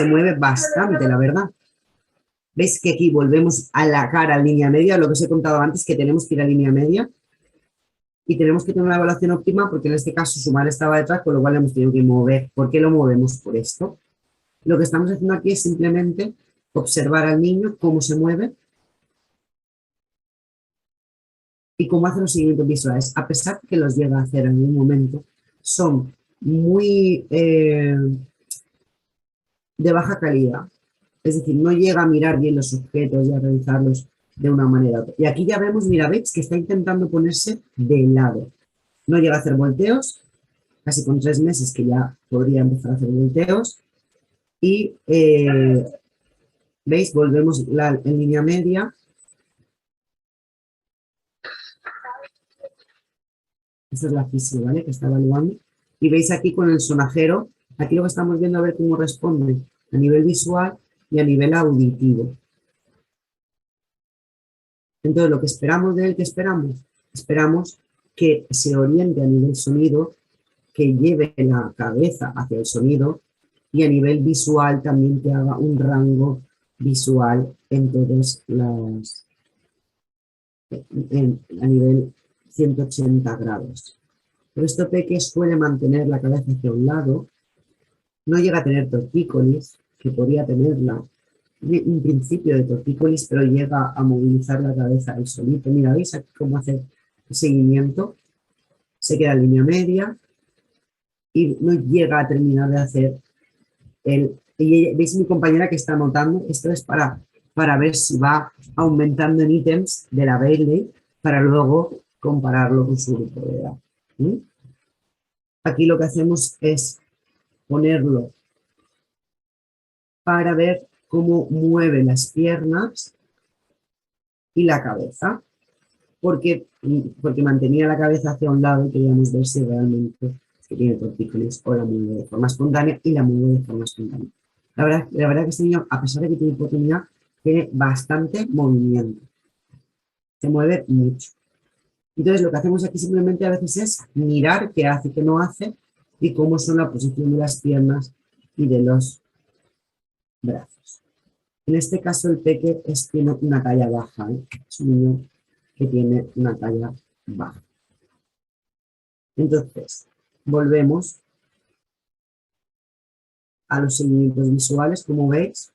mueve bastante, la verdad. ¿Veis que aquí volvemos a la cara, a línea media? Lo que os he contado antes, que tenemos que ir a línea media. Y tenemos que tener una evaluación óptima porque en este caso su madre estaba detrás, con lo cual hemos tenido que mover. ¿Por qué lo movemos? Por esto. Lo que estamos haciendo aquí es simplemente observar al niño cómo se mueve y cómo hace los seguimientos visuales. A pesar de que los llega a hacer en un momento, son muy de baja calidad. Es decir, no llega a mirar bien los objetos y a realizarlos de una manera. Y aquí ya vemos, mira, veis que está intentando ponerse de lado. No llega a hacer volteos, casi con 3 meses que ya podría empezar a hacer volteos. Y, ¿veis? Volvemos en línea media. Esta es la fisio, ¿vale? Que está evaluando. Y veis aquí con el sonajero, aquí lo que estamos viendo a ver cómo responde a nivel visual y a nivel auditivo. Entonces, lo que esperamos de él, ¿qué esperamos? Esperamos que se oriente a nivel sonido, que lleve la cabeza hacia el sonido y a nivel visual también que haga un rango visual en todas las... a nivel 180 grados. Pero este peque suele mantener la cabeza hacia un lado, no llega a tener tortícolis, que podría tenerla, un principio de tortícolis, pero llega a movilizar la cabeza él solito. Mira, ¿veis aquí cómo hace el seguimiento? Se queda en línea media y no llega a terminar de hacer el... Y veis mi compañera que está anotando, esto es para ver si va aumentando en ítems de la Bailey para luego compararlo con su grupo de edad. ¿Sí? Aquí lo que hacemos es ponerlo para ver cómo mueve las piernas y la cabeza, porque mantenía la cabeza hacia un lado y queríamos ver si realmente tiene tortícolis o la mueve de forma espontánea y la mueve de forma espontánea. La verdad que este niño, a pesar de que tiene hipotonía, tiene bastante movimiento. Se mueve mucho. Entonces, lo que hacemos aquí simplemente a veces es mirar qué hace y qué no hace y cómo son la posición de las piernas y de los brazos. En este caso, el peque tiene una talla baja. Es un niño que tiene una talla baja. Entonces, volvemos a los seguimientos visuales, como veis.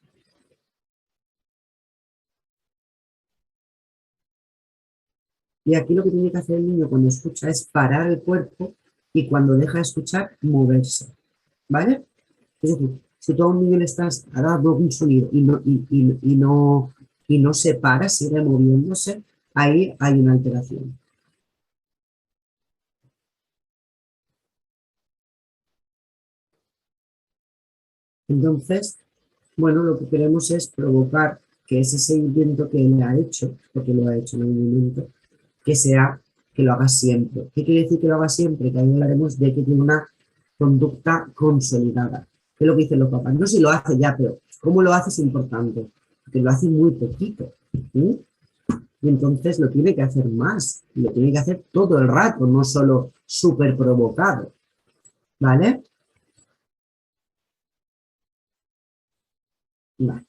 Y aquí lo que tiene que hacer el niño cuando escucha es parar el cuerpo y cuando deja de escuchar, moverse, ¿vale? Es decir, si tú a un niño le estás dando un sonido y no se para, sigue moviéndose, ahí hay una alteración. Entonces, bueno, lo que queremos es provocar que ese seguimiento que él ha hecho, porque lo ha hecho en algún momento, que sea, que lo haga siempre. ¿Qué quiere decir que lo haga siempre? Que ahí hablaremos de que tiene una conducta consolidada. ¿Qué es lo que dicen los papás? No si lo hace ya, pero cómo lo hace es importante, porque lo hace muy poquito. ¿Sí? Y entonces lo tiene que hacer más, y lo tiene que hacer todo el rato, no solo súper provocado. ¿Vale? Vale.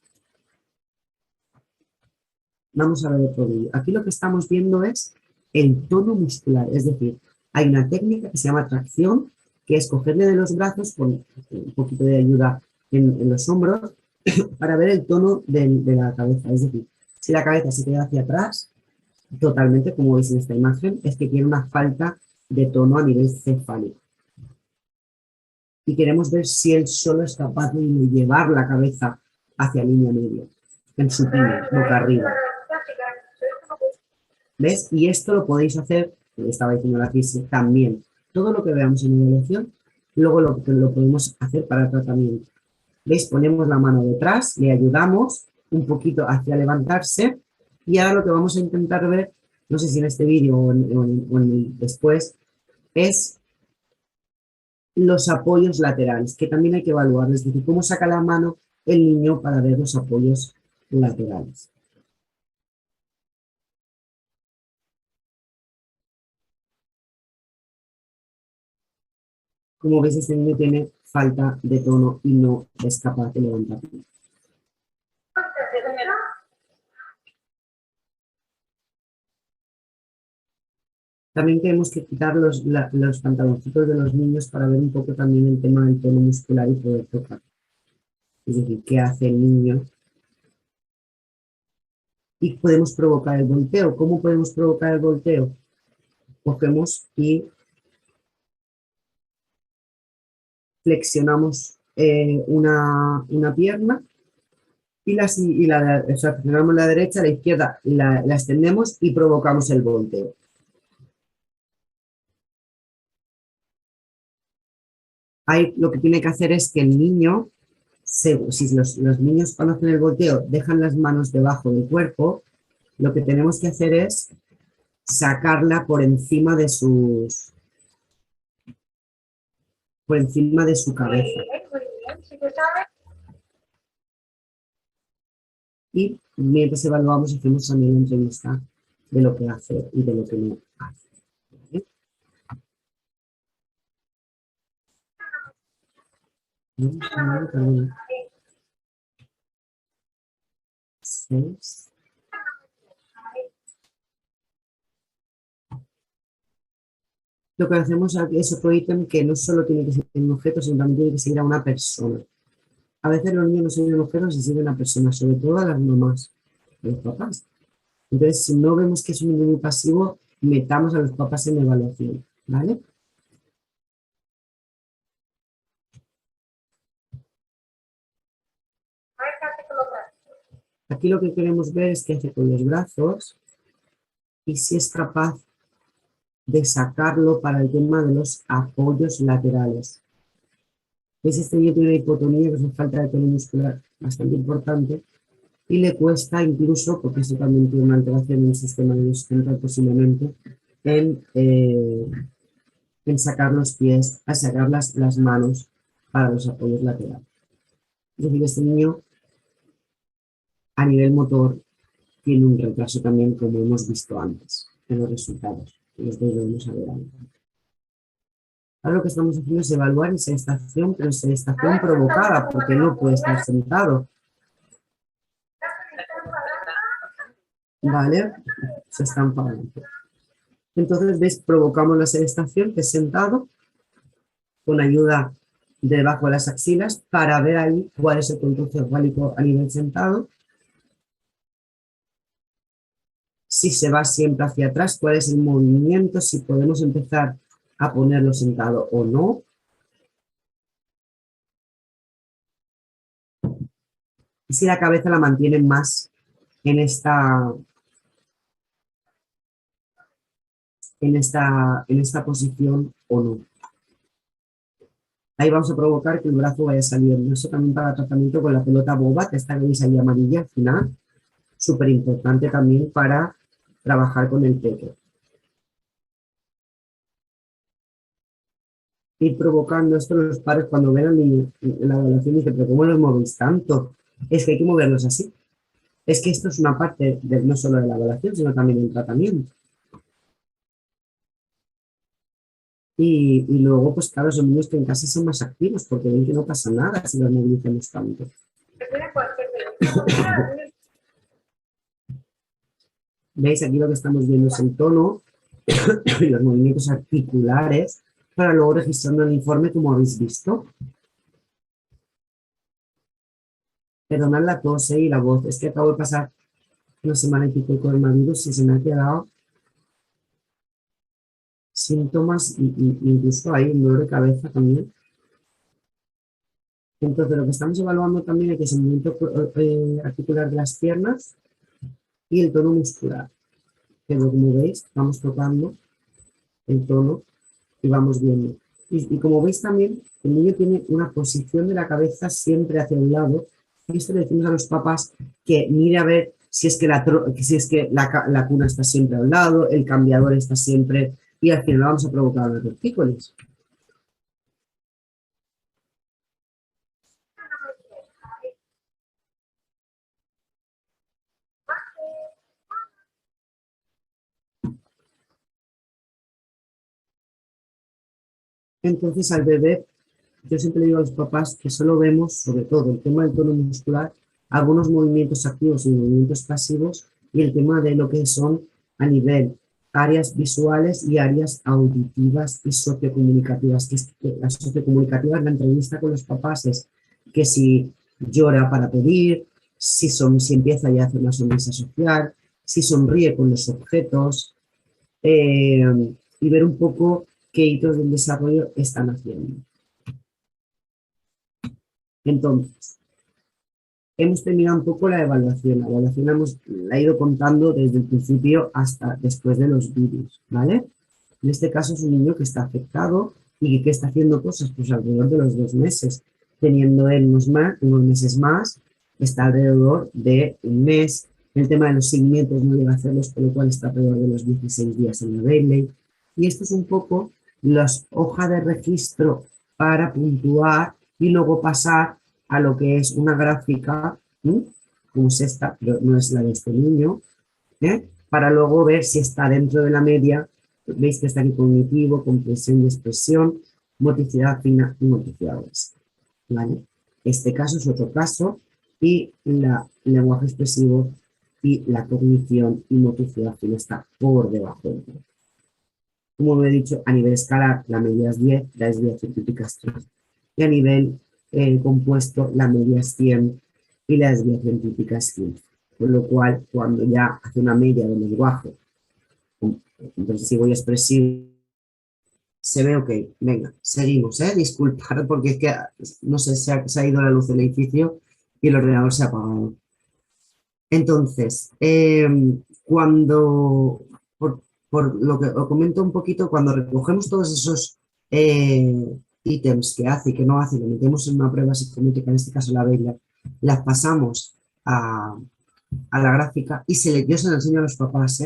Vamos a ver otro vídeo. Aquí lo que estamos viendo es el tono muscular, es decir, hay una técnica que se llama tracción, que es cogerle de los brazos con un poquito de ayuda en los hombros para ver el tono de la cabeza. Es decir, si la cabeza se queda hacia atrás, totalmente, como veis en esta imagen, es que tiene una falta de tono a nivel cefálico. Y queremos ver si él solo es capaz de llevar la cabeza hacia línea media, en supino, boca arriba. ¿Ves? Y esto lo podéis hacer, estaba diciendo la crisis, también. Todo lo que veamos en evaluación, luego lo podemos hacer para el tratamiento. ¿Veis? Ponemos la mano detrás, le ayudamos un poquito hacia levantarse y ahora lo que vamos a intentar ver, no sé si en este vídeo o en el después, es los apoyos laterales, que también hay que evaluar, es decir, cómo saca la mano el niño para ver los apoyos laterales. Como ves, este niño tiene falta de tono y no es capaz de levantar. También tenemos que quitar los pantaloncitos de los niños para ver un poco también el tema del tono muscular y poder tocar. Es decir, qué hace el niño. Y podemos provocar el volteo. ¿Cómo podemos provocar el volteo? Cogemos y flexionamos una pierna o sea, flexionamos la derecha, la izquierda la extendemos y provocamos el volteo. Ahí lo que tiene que hacer es que el niño, si los niños cuando hacen el volteo dejan las manos debajo del cuerpo, lo que tenemos que hacer es sacarla por encima de su cabeza. Y mientras evaluamos, hacemos también la entrevista de lo que hace y de lo que no hace. ¿Vale? 6. Lo que hacemos aquí es otro ítem que no solo tiene que ser un objeto, sino también tiene que seguir a una persona. A veces los niños no siguen objetos y siguen a personas, sobre todo a las mamás, a los papás. Entonces, si no vemos que es un niño pasivo, metamos a los papás en evaluación, ¿vale? Aquí lo que queremos ver es qué hace con los brazos y si es capaz de sacarlo para el tema de los apoyos laterales. ¿Ves? Este niño tiene una hipotonía, que es una falta de tono muscular bastante importante, y le cuesta incluso, porque esto también tiene una alteración en el sistema nervioso central posiblemente, en sacar los pies, a sacar las manos para los apoyos laterales. Es decir, este niño a nivel motor tiene un retraso también, como hemos visto antes, en los resultados, que los debemos saber antes. Ahora lo que estamos haciendo es evaluar esa estación, pero esa estación provocada, porque no puede estar sentado. ¿Vale? Se está enfadando. Entonces, ¿ves? Provocamos la sedestación, que es sentado, con ayuda debajo de las axilas, para ver ahí cuál es el control cefálico a nivel sentado. si se va siempre hacia atrás, cuál es el movimiento, si podemos empezar a ponerlo sentado o no. Y si la cabeza la mantienen más en esta posición o no. Ahí vamos a provocar que el brazo vaya saliendo. Eso también para tratamiento con la pelota boba, que está que veis ahí amarilla al final. Súper importante también para trabajar con el pecho. Ir provocando esto los padres cuando ven la evaluación y dicen, pero ¿cómo los movéis tanto? Es que hay que moverlos así. Es que esto es una parte no solo de la evaluación, sino también del tratamiento. Y luego, pues claro, son niños que en casa son más activos porque ven que no pasa nada si los movilizamos tanto. ¿Veis? Aquí lo que estamos viendo es el tono y los movimientos articulares para luego registrando el informe como habéis visto. Perdonad la tos y la voz, es que acabo de pasar una semana y pico de coronavirus y se me ha quedado síntomas y incluso hay un dolor de cabeza también. Entonces lo que estamos evaluando también es el movimiento articular de las piernas y el tono muscular. Pero como veis, vamos tocando el tono y vamos viendo. Y como veis también, el niño tiene una posición de la cabeza siempre hacia un lado. Y esto le decimos a los papás que mire a ver si es que la cuna está siempre a un lado, el cambiador está siempre, y al final vamos a provocar una tortícolis. Entonces al bebé, yo siempre le digo a los papás que solo vemos, sobre todo, el tema del tono muscular, algunos movimientos activos y movimientos pasivos, y el tema de lo que son a nivel áreas visuales y áreas auditivas y sociocomunicativas. Que las sociocomunicativas, la entrevista con los papás es que si llora para pedir, si empieza ya a hacer una sonrisa social, si sonríe con los objetos, y ver un poco qué hitos del desarrollo están haciendo. Entonces, hemos terminado un poco la evaluación. La evaluación la he ido contando desde el principio hasta después de los vídeos, ¿vale? En este caso es un niño que está afectado y que está haciendo cosas pues alrededor de los 2 meses, teniendo él unos meses más, está alrededor de un mes. El tema de los seguimientos no llega a hacerlos, por lo cual está alrededor de los 16 días en la Bailey. Y esto es un poco la hoja de registro para puntuar y luego pasar a lo que es una gráfica, como es esta, pero no es la de este niño, para luego ver si está dentro de la media. Veis que está aquí cognitivo, comprensión y expresión, motricidad fina y motricidad gruesa. ¿Vale? Este caso es otro caso y el lenguaje expresivo y la cognición y motricidad fina está por debajo. Como lo he dicho, a nivel escalar la media es 10, la desviación científica es 3. Y a nivel compuesto la media es 100 y la desviación típica es 15. Con lo cual, cuando ya hace una media del lenguaje intensivo y expresivo, se ve ok. Venga, seguimos, disculpad porque es que, no sé, se ha ido la luz del edificio y el ordenador se ha apagado. Entonces, cuando, por lo que os comento un poquito, cuando recogemos todos esos ítems que hace y que no hace, lo metemos en una prueba psicométrica, en este caso la Baylor, las pasamos a la gráfica y yo se la enseño a los papás,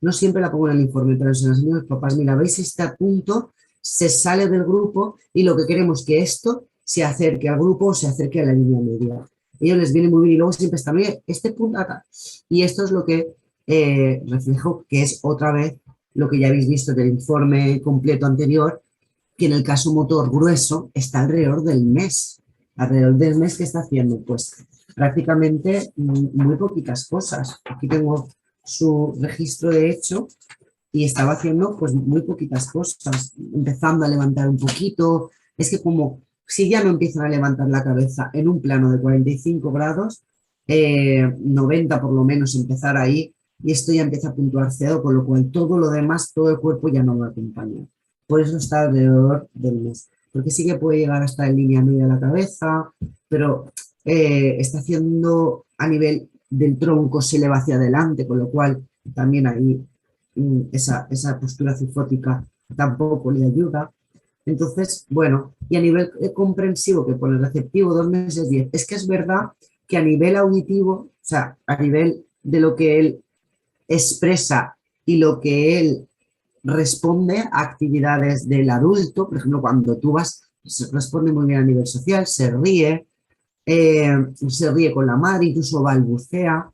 no siempre la pongo en el informe, pero se la enseño a los papás. Mira, veis este punto, se sale del grupo y lo que queremos es que esto se acerque al grupo o se acerque a la línea media. Ellos les viene muy bien y luego siempre está bien, este punto acá. Y esto es lo que reflejo, que es otra vez lo que ya habéis visto del informe completo anterior, que en el caso motor grueso está alrededor del mes. Alrededor del mes, ¿qué está haciendo? Pues prácticamente muy poquitas cosas. Aquí tengo su registro de hecho y estaba haciendo pues muy poquitas cosas, empezando a levantar un poquito. Es que como si ya no empiezan a levantar la cabeza en un plano de 45 grados, 90 por lo menos empezar ahí, y esto ya empieza a puntuar C2, con lo cual todo lo demás, todo el cuerpo ya no va a acompañar. Por eso está alrededor del mes. Porque sí que puede llegar hasta en línea media de la cabeza, pero está haciendo a nivel del tronco, se eleva hacia adelante, con lo cual también ahí esa postura cifótica tampoco le ayuda. Entonces, bueno, y a nivel comprensivo, que por el receptivo 2 meses 10, es que es verdad que a nivel auditivo, o sea, a nivel de lo que él expresa y lo que él responde a actividades del adulto, por ejemplo, cuando tú vas, se responde muy bien a nivel social, se ríe con la madre, incluso balbucea,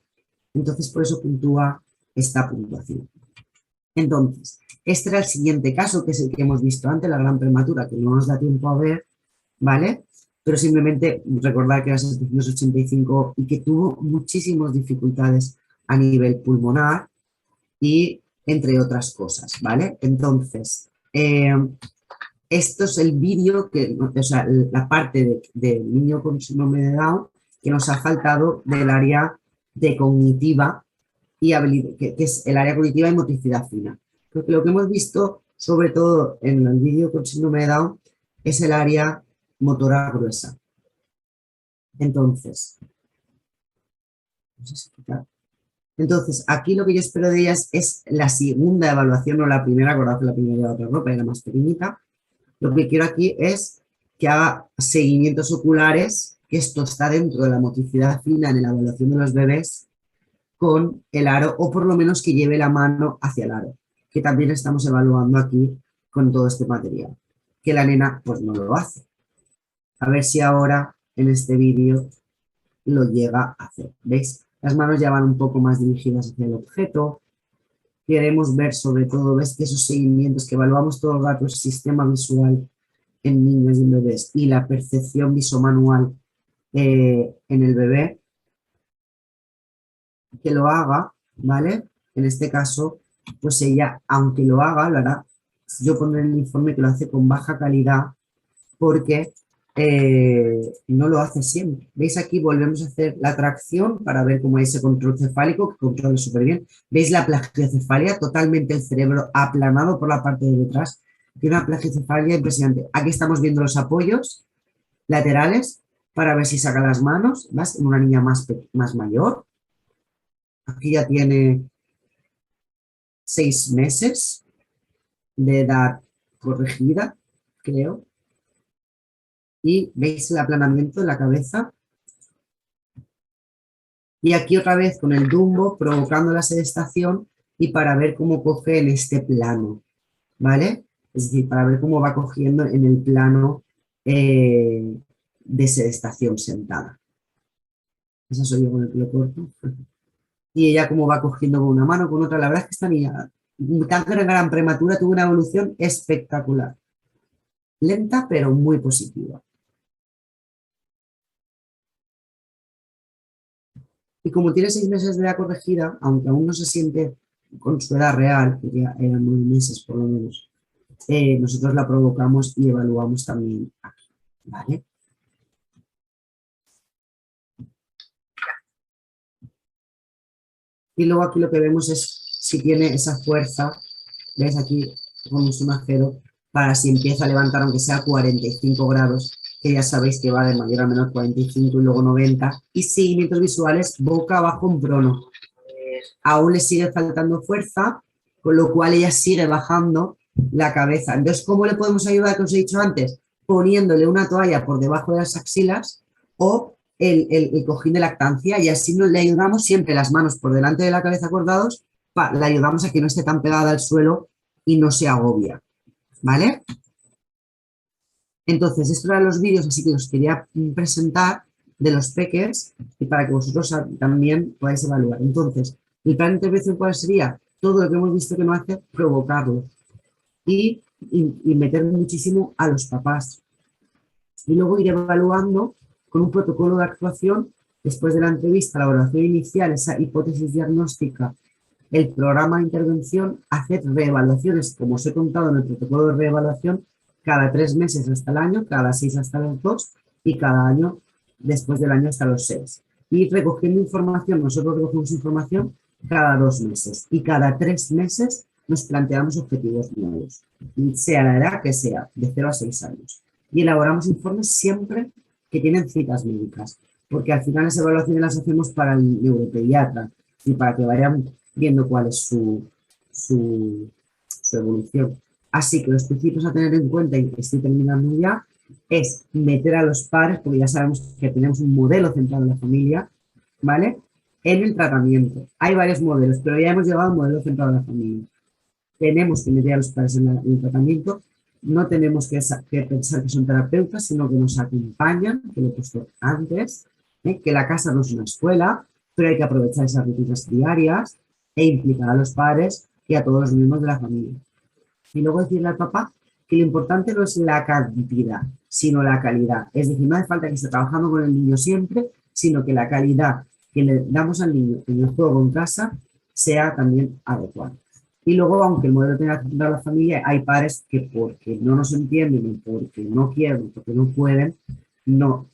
entonces por eso puntúa esta puntuación. Entonces, este era el siguiente caso, que es el que hemos visto antes, la gran prematura, que no nos da tiempo a ver, ¿vale? Pero simplemente recordar que era 785 y que tuvo muchísimas dificultades a nivel pulmonar y entre otras cosas, ¿vale? Entonces, esto es el vídeo, o sea, la parte del niño con síndrome de Down que nos ha faltado del área de cognitiva y habilidad, que es el área cognitiva y motricidad fina. Porque lo que hemos visto, sobre todo en el vídeo con síndrome de Down, es el área motora gruesa. Entonces, no sé si quitar. Entonces, aquí lo que yo espero de ellas es la segunda evaluación, no la primera, acordad que la primera era otra ropa, era más pequeñita. Lo que quiero aquí es que haga seguimientos oculares, que esto está dentro de la motricidad fina en la evaluación de los bebés, con el aro, o por lo menos que lleve la mano hacia el aro, que también estamos evaluando aquí con todo este material, que la nena pues no lo hace. A ver si ahora en este vídeo lo llega a hacer. ¿Veis? Las manos ya van un poco más dirigidas hacia el objeto. Queremos ver sobre todo, ¿ves? Que esos seguimientos que evaluamos todo el rato, el sistema visual en niños y en bebés y la percepción visomanual en el bebé, que lo haga, ¿vale? En este caso, pues ella, aunque lo haga, lo hará. Yo pondré en el informe que lo hace con baja calidad porque no lo hace siempre. ¿Veis aquí? Volvemos a hacer la tracción para ver cómo hay ese control cefálico, que controla súper bien. ¿Veis la plagiocefalia? Totalmente el cerebro aplanado por la parte de detrás. Tiene una plagiocefalia impresionante. Aquí estamos viendo los apoyos laterales para ver si saca las manos. ¿Vas? En una niña más mayor. Aquí ya tiene 6 meses de edad corregida, creo. Y veis el aplanamiento de la cabeza. Y aquí otra vez con el Dumbo provocando la sedestación y para ver cómo coge en este plano, ¿vale? Es decir, para ver cómo va cogiendo en el plano de sedestación sentada. Esa soy yo con el pelo corto. Y ella cómo va cogiendo con una mano, con otra. La verdad es que esta niña, tan gran prematura, tuvo una evolución espectacular. Lenta, pero muy positiva. Y como tiene 6 meses de edad corregida, aunque aún no se siente con su edad real, que ya eran 9 meses por lo menos, nosotros la provocamos y evaluamos también aquí, ¿vale? Y luego aquí lo que vemos es si tiene esa fuerza, ¿ves? Aquí ponemos un acero para si empieza a levantar, aunque sea 45 grados, que ya sabéis que va de mayor a menor 45 y luego 90, y seguimientos visuales boca abajo en prono. Aún le sigue faltando fuerza, con lo cual ella sigue bajando la cabeza. Entonces, ¿cómo le podemos ayudar, como os he dicho antes? Poniéndole una toalla por debajo de las axilas o el cojín de lactancia, y así le ayudamos siempre las manos por delante de la cabeza acordados, le ayudamos a que no esté tan pegada al suelo y no se agobia, ¿vale? Entonces, estos eran los vídeos, así que os quería presentar de los peques y para que vosotros también podáis evaluar. Entonces, el plan de intervención, ¿cuál sería? Todo lo que hemos visto que no hace, provocarlo y meter muchísimo a los papás. Y luego ir evaluando con un protocolo de actuación después de la entrevista, la evaluación inicial, esa hipótesis diagnóstica, el programa de intervención, hacer reevaluaciones, como os he contado en el protocolo de reevaluación, cada 3 meses hasta el año, cada 6 hasta los 2 y cada año después del año hasta los 6. Y recogiendo información, nosotros recogemos información cada 2 meses y cada 3 meses nos planteamos objetivos nuevos, sea la edad que sea, de 0 a 6 años. Y elaboramos informes siempre que tienen citas médicas, porque al final las evaluaciones las hacemos para el neuropediatra y para que vayan viendo cuál es su evolución. Así que los principios a tener en cuenta, y estoy terminando ya, es meter a los padres, porque ya sabemos que tenemos un modelo centrado en la familia, ¿vale? En el tratamiento. Hay varios modelos, pero ya hemos llegado al modelo centrado en la familia. Tenemos que meter a los padres en el tratamiento, no tenemos que pensar que son terapeutas, sino que nos acompañan, que lo he puesto antes, que la casa no es una escuela, pero hay que aprovechar esas rutinas diarias e implicar a los padres y a todos los miembros de la familia. Y luego decirle al papá que lo importante no es la cantidad, sino la calidad. Es decir, no hace falta que esté trabajando con el niño siempre, sino que la calidad que le damos al niño en el juego en casa sea también adecuada. Y luego, aunque el modelo tenga que centrar a la familia, hay padres que porque no nos entienden, porque no quieren, porque no pueden, no,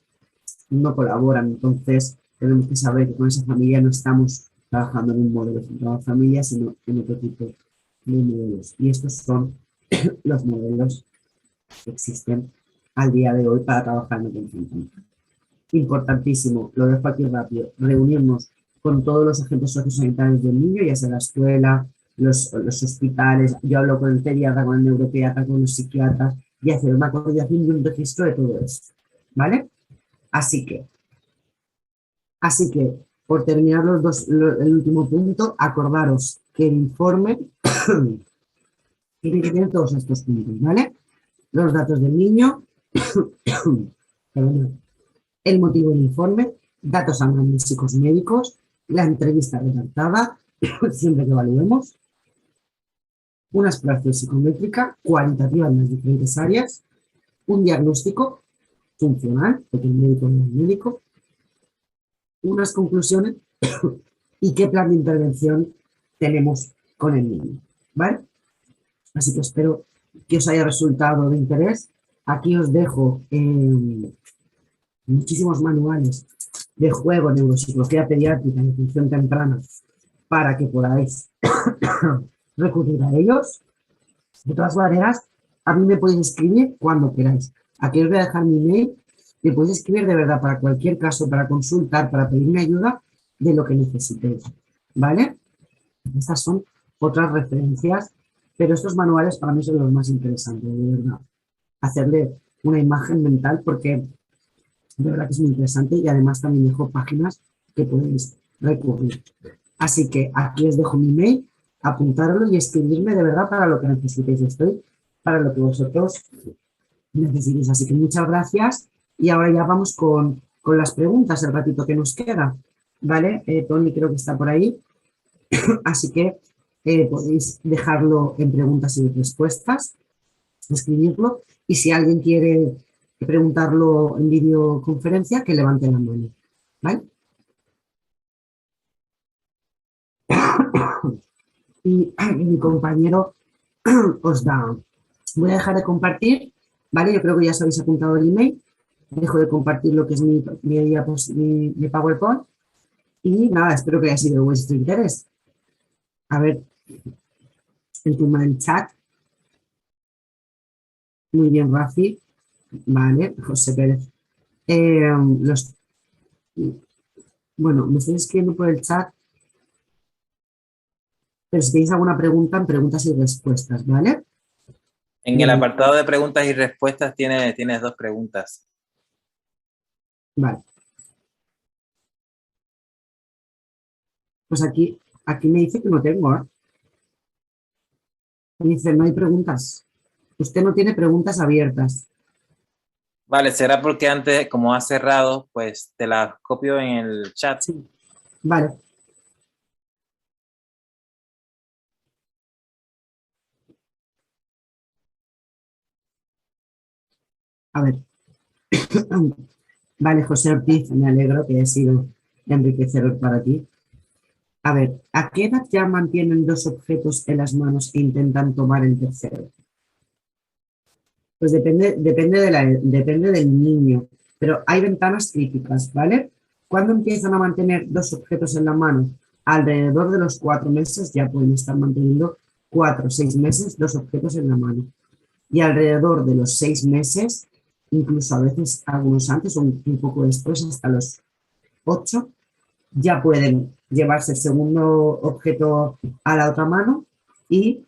no colaboran. Entonces, tenemos que saber que con esa familia no estamos trabajando en un modelo centrado en la familia, sino en otro tipo de modelos. Y estos son los modelos que existen al día de hoy para trabajar en el consentimiento. Importantísimo, lo dejo aquí rápido, reunirnos con todos los agentes sociosanitarios del niño, ya sea la escuela, los hospitales, yo hablo con el pediatra, con el neuropediatra, con los psiquiatras, y hacer una coordinación y un registro de todo esto, ¿vale? Así que por terminar el último punto, acordaros que el informe tiene que tener todos estos puntos, ¿vale? Los datos del niño, el motivo del informe, datos anamnésicos médicos, la entrevista redactada, siempre que evaluemos, una exploración psicométrica cualitativa en las diferentes áreas, un diagnóstico funcional, porque el médico no es médico, unas conclusiones y qué plan de intervención tenemos con el niño, ¿vale? Así que espero que os haya resultado de interés. Aquí os dejo muchísimos manuales de juego, neuropsicología pediátrica y atención temprana para que podáis recurrir a ellos. De todas maneras, a mí me podéis escribir cuando queráis. Aquí os voy a dejar mi email. Me podéis escribir de verdad para cualquier caso, para consultar, para pedirme ayuda de lo que necesitéis. ¿Vale? Estas son otras referencias, pero estos manuales para mí son los más interesantes, de verdad. Hacerle una imagen mental porque de verdad que es muy interesante y además también dejo páginas que podéis recurrir. Así que aquí os dejo mi email, apuntároslo y escribirme de verdad para lo que necesitéis. Estoy para lo que vosotros necesitéis. Así que muchas gracias y ahora ya vamos con las preguntas, el ratito que nos queda. ¿Vale? Tony creo que está por ahí. Así que podéis dejarlo en preguntas y respuestas, escribirlo y si alguien quiere preguntarlo en videoconferencia, que levante la mano. ¿Vale? Y mi compañero os da. Voy a dejar de compartir, ¿vale? Yo creo que ya os habéis apuntado el email. Dejo de compartir lo que es mi PowerPoint. Y nada, espero que haya sido de vuestro interés. A ver, el tema del chat. Muy bien, Rafi. Vale, José Pérez. Bueno, me estáis escribiendo por el chat, pero si tenéis alguna pregunta, en preguntas y respuestas, ¿vale? En el apartado de preguntas y respuestas tienes 2 preguntas. Vale. Pues aquí me dice que no tengo, ¿eh? Me dice, no hay preguntas. Usted no tiene preguntas abiertas. Vale, será porque antes, como has cerrado, pues te las copio en el chat. Sí. Vale. A ver. Vale, José Ortiz, me alegro que haya sido enriquecedor para ti. A ver, ¿a qué edad ya mantienen 2 objetos en las manos e intentan tomar el tercero? Pues depende del niño, pero hay ventanas críticas, ¿vale? ¿Cuándo empiezan a mantener 2 objetos en la mano? alrededor de los 4 meses ya pueden estar manteniendo 4 o 6 meses los objetos en la mano. Y alrededor de los 6 meses, incluso a veces algunos antes o un poco después, hasta los 8, ya pueden llevarse el segundo objeto a la otra mano y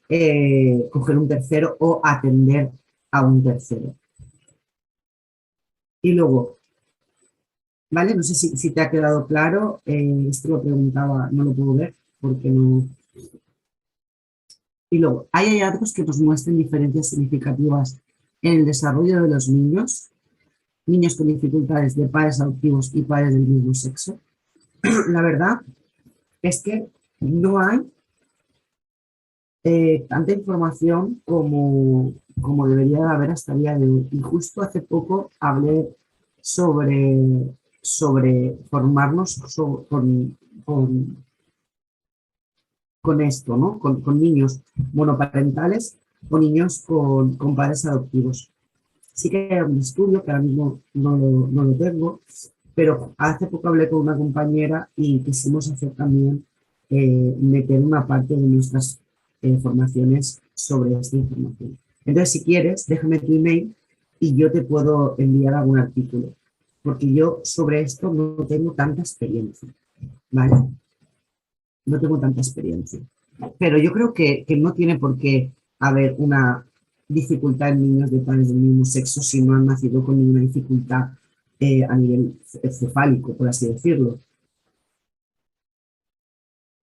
coger un tercero o atender a un tercero. Y luego, ¿vale? No sé si te ha quedado claro. Esto lo preguntaba, no lo puedo ver porque no... Y luego, hay hallazgos que nos muestran diferencias significativas en el desarrollo de los niños con dificultades de padres adoptivos y padres del mismo sexo. La verdad es que no hay tanta información como debería de haber hasta el día de hoy. Y justo hace poco hablé sobre formarnos con esto, ¿no? Con niños monoparentales o niños con padres adoptivos. Sí que hay un estudio que ahora mismo no lo tengo, pero hace poco hablé con una compañera y quisimos hacer también meter una parte de nuestras formaciones sobre esta información. Entonces, si quieres, déjame tu email y yo te puedo enviar algún artículo, porque yo sobre esto no tengo tanta experiencia, ¿vale? No tengo tanta experiencia. Pero yo creo que no tiene por qué haber una dificultad en niños de padres del mismo sexo si no han nacido con ninguna dificultad a nivel cefálico, por así decirlo.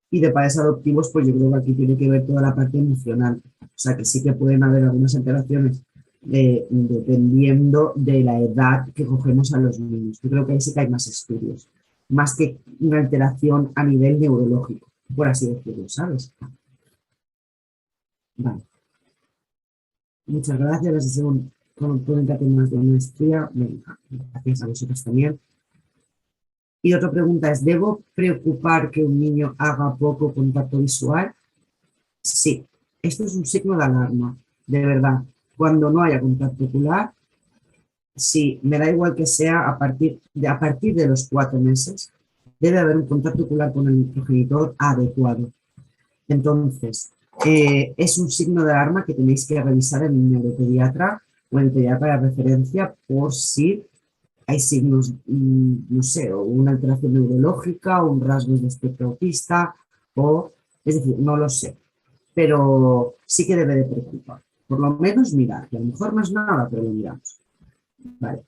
Y de padres adoptivos, pues yo creo que aquí tiene que ver toda la parte emocional. O sea, que sí que pueden haber algunas alteraciones dependiendo de la edad que cogemos a los niños. Yo creo que ahí sí que hay más estudios, más que una alteración a nivel neurológico, por así decirlo, ¿sabes? Vale. Muchas gracias. La sesión con temas de maestría. Venga, gracias a vosotros también. Y otra pregunta es, ¿debo preocupar que un niño haga poco contacto visual? Sí, esto es un signo de alarma, de verdad. Cuando no haya contacto ocular, sí, me da igual que sea a partir de los 4 meses, debe haber un contacto ocular con el progenitor adecuado. Entonces, es un signo de alarma que tenéis que revisar en el neuropediatra o en el pediatra de referencia por si hay signos, no sé, o una alteración neurológica, o un rasgo de espectro autista, o, es decir, no lo sé, pero sí que debe de preocupar. Por lo menos mirar, que a lo mejor no es nada, pero lo miramos. Vale.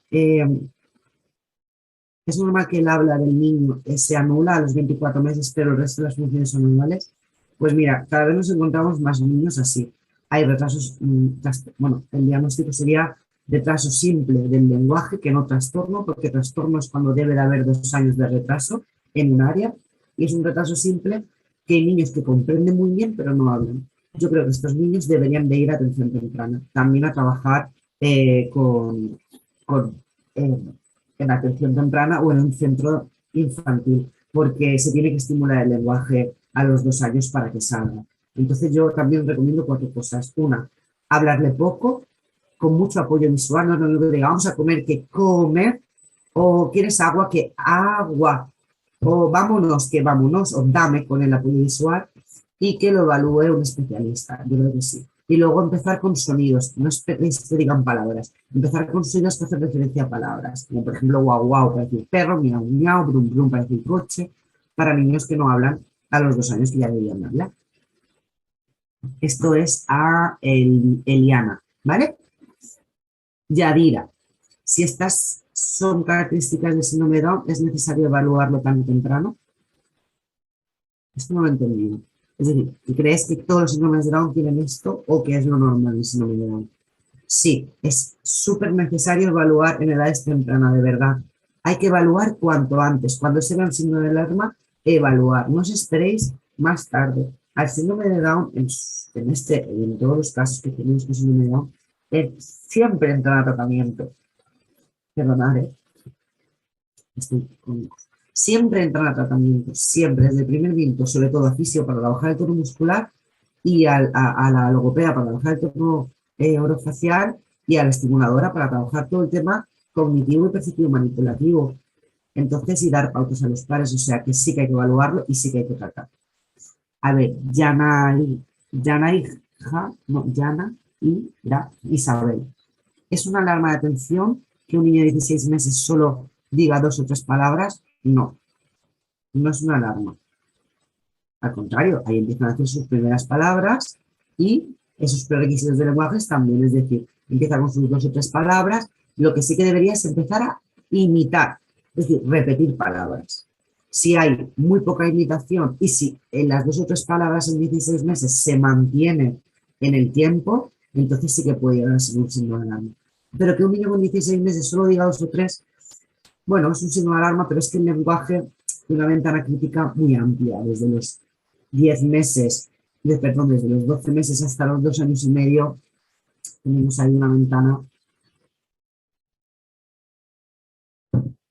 Es normal que el habla del niño se anula a los 24 meses, pero el resto de las funciones son normales. Pues mira, cada vez nos encontramos más niños así. Hay retrasos, bueno, el diagnóstico sería retraso simple del lenguaje, que no trastorno, porque trastorno es cuando debe de haber 2 años de retraso en un área, y es un retraso simple que hay niños que comprenden muy bien, pero no hablan. Yo creo que estos niños deberían de ir a atención temprana, también a trabajar en atención temprana o en un centro infantil, porque se tiene que estimular el lenguaje a los 2 años para que salga. Entonces yo también recomiendo 4 cosas. Una, hablarle poco, con mucho apoyo visual, no es lo que diga, vamos a comer, que comer, o quieres agua, que agua, o vámonos, que vámonos, o dame con el apoyo visual, y que lo evalúe un especialista, yo creo que sí. Y luego empezar con sonidos, no esperéis que digan palabras, empezar con sonidos que hacen referencia a palabras, como por ejemplo guau guau para decir perro, miau miau, brum brum para decir coche, para niños que no hablan a los 2 años que ya deberían hablar. Esto es a Eliana, ¿vale? Yadira, si estas son características del síndrome de Down, ¿es necesario evaluarlo tan temprano? Esto no lo he entendido. Es decir, ¿crees que todos los síndromes de Down tienen esto o que es lo normal del síndrome de Down? Sí, es súper necesario evaluar en edades tempranas, de verdad. Hay que evaluar cuanto antes. Cuando se vea el síndrome de alarma, evaluar. No os esperéis más tarde. Al síndrome de Down, en todos los casos que tenemos con síndrome de Down, siempre entra a tratamiento. Perdonad, siempre entran a tratamiento, siempre, desde el primer minuto, sobre todo a fisio para trabajar el tono muscular y a la logopeda para trabajar el tono orofacial y a la estimuladora para trabajar todo el tema cognitivo y perceptivo manipulativo. Entonces, y dar pautas a los padres, o sea que sí que hay que evaluarlo y sí que hay que tratar. A ver, Yana y Isabel. ¿Es una alarma de atención que un niño de 16 meses solo diga 2 o 3 palabras? No, no es una alarma. Al contrario, ahí empiezan a hacer sus primeras palabras y esos prerequisitos de lenguaje también, es decir, empieza con sus 2 o 3 palabras, lo que sí que debería es empezar a imitar, es decir, repetir palabras. Si hay muy poca imitación y si en las 2 o 3 palabras en 16 meses se mantiene en el tiempo, entonces sí que puede llegar a ser un signo de alarma. Pero que un niño con 16 meses solo diga 2 o 3, bueno, es un signo de alarma, pero es que el lenguaje tiene una ventana crítica muy amplia, desde los 10 meses, perdón, desde los 12 meses hasta los 2 años y medio, tenemos ahí una ventana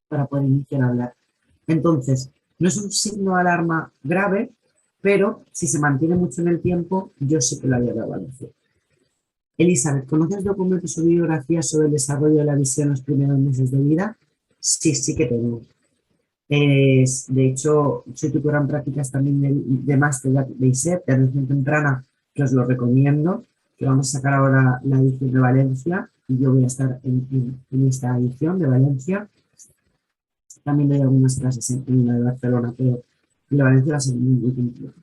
para poder iniciar a hablar. Entonces, no es un signo de alarma grave, pero si se mantiene mucho en el tiempo, yo sí que lo haría de evaluación. Elizabeth, ¿conoces documentos o bibliografías sobre el desarrollo de la visión en los primeros meses de vida? Sí, sí que tengo. De hecho, soy tutora en prácticas también de máster de ISEP, de atención temprana, que os lo recomiendo, que vamos a sacar ahora la edición de Valencia, y yo voy a estar en esta edición de Valencia. También doy algunas clases en la de Barcelona, pero en la de Valencia va a ser muy complejo.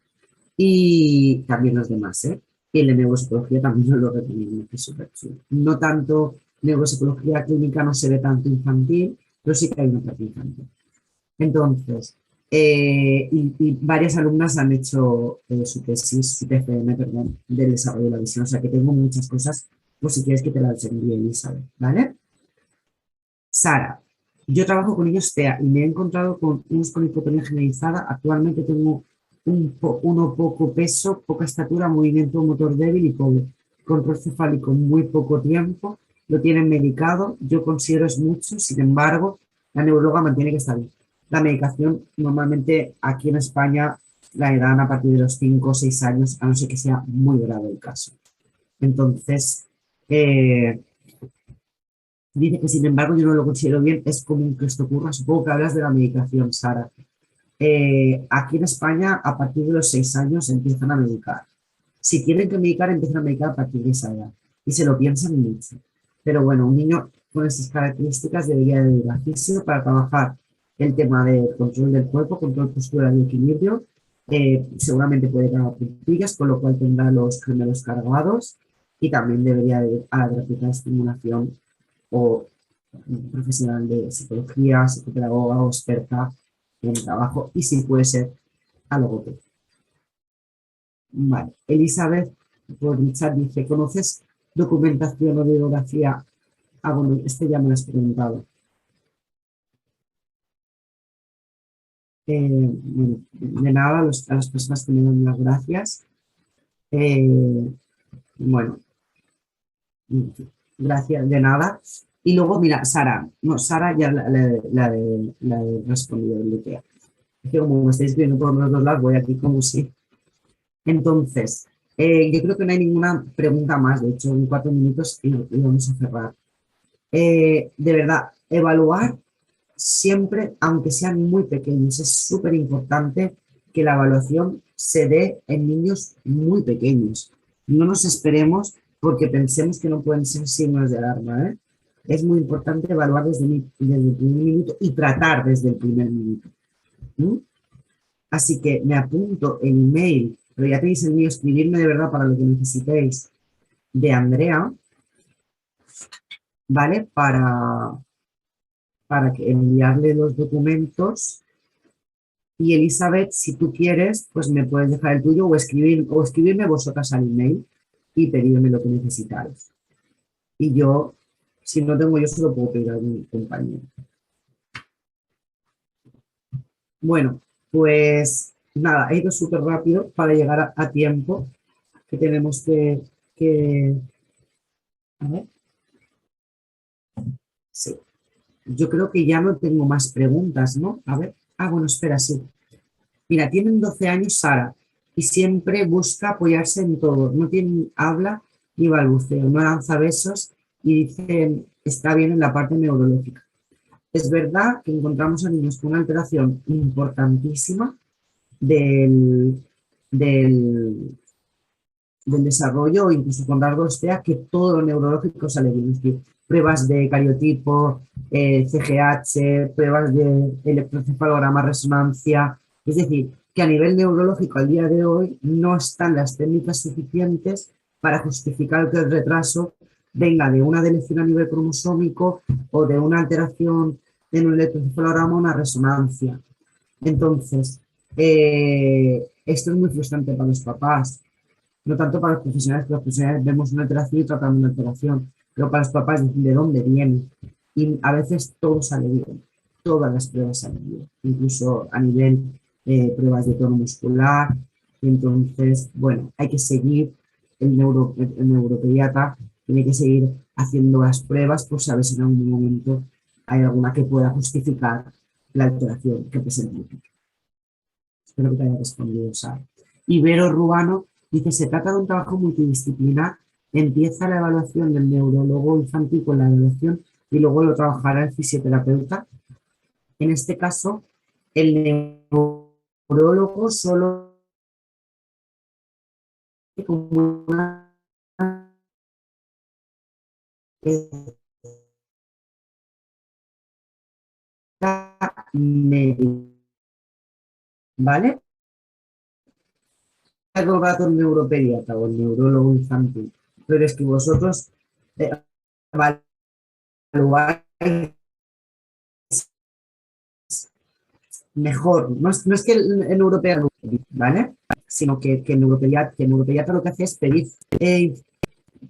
Y también los demás, ¿eh? Y el de neuropsicología también os lo recomiendo, que es súper chulo. No tanto neuropsicología clínica, no se ve tanto infantil, pero sí que hay una parte infantil. Entonces, y varias alumnas han hecho su tesis, su TFM, perdón, del desarrollo de la visión. O sea que tengo muchas cosas, por si quieres que te las envíe, Elizabeth, ¿vale? Sara, yo trabajo con niños TEA y me he encontrado con unos con hipotonía generalizada. Actualmente tengo uno poco peso, poca estatura, movimiento motor débil y pobre. Control cefálico muy poco tiempo. Lo tienen medicado. Yo considero es mucho, sin embargo, la neuróloga mantiene que está bien. La medicación normalmente aquí en España la dan a partir de los 5 o 6 años, a no ser que sea muy grave el caso. Entonces, dice que sin embargo yo no lo considero bien, es común que esto ocurra. Supongo que hablas de la medicación, Sara. Aquí en España, a partir de los 6 años empiezan a medicar. Si tienen que medicar, empiezan a medicar a partir de esa edad. Y se lo piensan mucho. Pero bueno, un niño con esas características debería de ir a fisio para trabajar el tema de control del cuerpo, control postural y equilibrio. Seguramente puede ganar puntillas, con lo cual tendrá los gemelos cargados y también debería de ir a la gratuita de estimulación o un profesional de psicología, psicopedagoga o experta en el trabajo y si puede ser a logopedia. Vale. Elizabeth por el chat dice, ¿conoces documentación o bibliografía? Ah, bueno, este ya me lo has preguntado. Bueno, de nada, a las personas que me dan las gracias. Bueno, gracias, de nada. Y luego, mira, Sara, no, Sara ya la de respondido el DTA. Es que como me estáis escribiendo por los dos lados, voy aquí como si. Entonces, yo creo que no hay ninguna pregunta más, de hecho, en 4 minutos y vamos a cerrar. De verdad, evaluar siempre, aunque sean muy pequeños, es súper importante que la evaluación se dé en niños muy pequeños. No nos esperemos porque pensemos que no pueden ser signos de alarma, ¿eh? Es muy importante evaluar desde el primer minuto y tratar desde el primer minuto. ¿Mm? Así que me apunto el email, pero ya tenéis el mío, escribirme de verdad para lo que necesitéis, de Andrea, ¿vale? Para que enviarle los documentos. Y Elizabeth, si tú quieres, pues me puedes dejar el tuyo o escribirme vosotras al email y pedirme lo que necesitáis. Y yo, si no tengo yo, se lo puedo pedir a mi compañero. Bueno, pues nada, he ido súper rápido para llegar a tiempo, que tenemos que... A ver. Sí. Yo creo que ya no tengo más preguntas, ¿no? A ver. Ah, bueno, espera, sí. Mira, tienen 12 años Sara y siempre busca apoyarse en todo. No tiene habla ni balbuceo, no lanza besos y dice, está bien en la parte neurológica. Es verdad que encontramos a niños con una alteración importantísima del del desarrollo, o incluso con rasgos TEA, que todo lo neurológico sale bien. Es decir, pruebas de cariotipo, CGH, pruebas de electroencefalograma, resonancia. Es decir, que a nivel neurológico al día de hoy no están las técnicas suficientes para justificar que el retraso venga de una deleción a nivel cromosómico o de una alteración en un electroencefalograma o una resonancia. Entonces, esto es muy frustrante para los papás, no tanto para los profesionales, que los profesionales vemos una alteración y tratamos una alteración, pero para los papás dicen de dónde viene. Y a veces todo sale bien, todas las pruebas salen bien, incluso a nivel pruebas de tono muscular. Entonces, bueno, hay que seguir, el neuropediatra tiene que seguir haciendo las pruebas por saber si en algún momento hay alguna que pueda justificar la alteración que presenta. Espero que te haya respondido, Sara. Ibero Rubano dice, se trata de un trabajo multidisciplinar, empieza la evaluación del neurólogo infantil con la evaluación y luego lo trabajará el fisioterapeuta. En este caso, el neurólogo solo como una médica, ¿vale? El neuropediatra o el neurólogo infantil, pero es que vosotros evaluáis mejor, no es que el neuropediatra, ¿vale? Sino que el neuropediatra lo que hace es pedir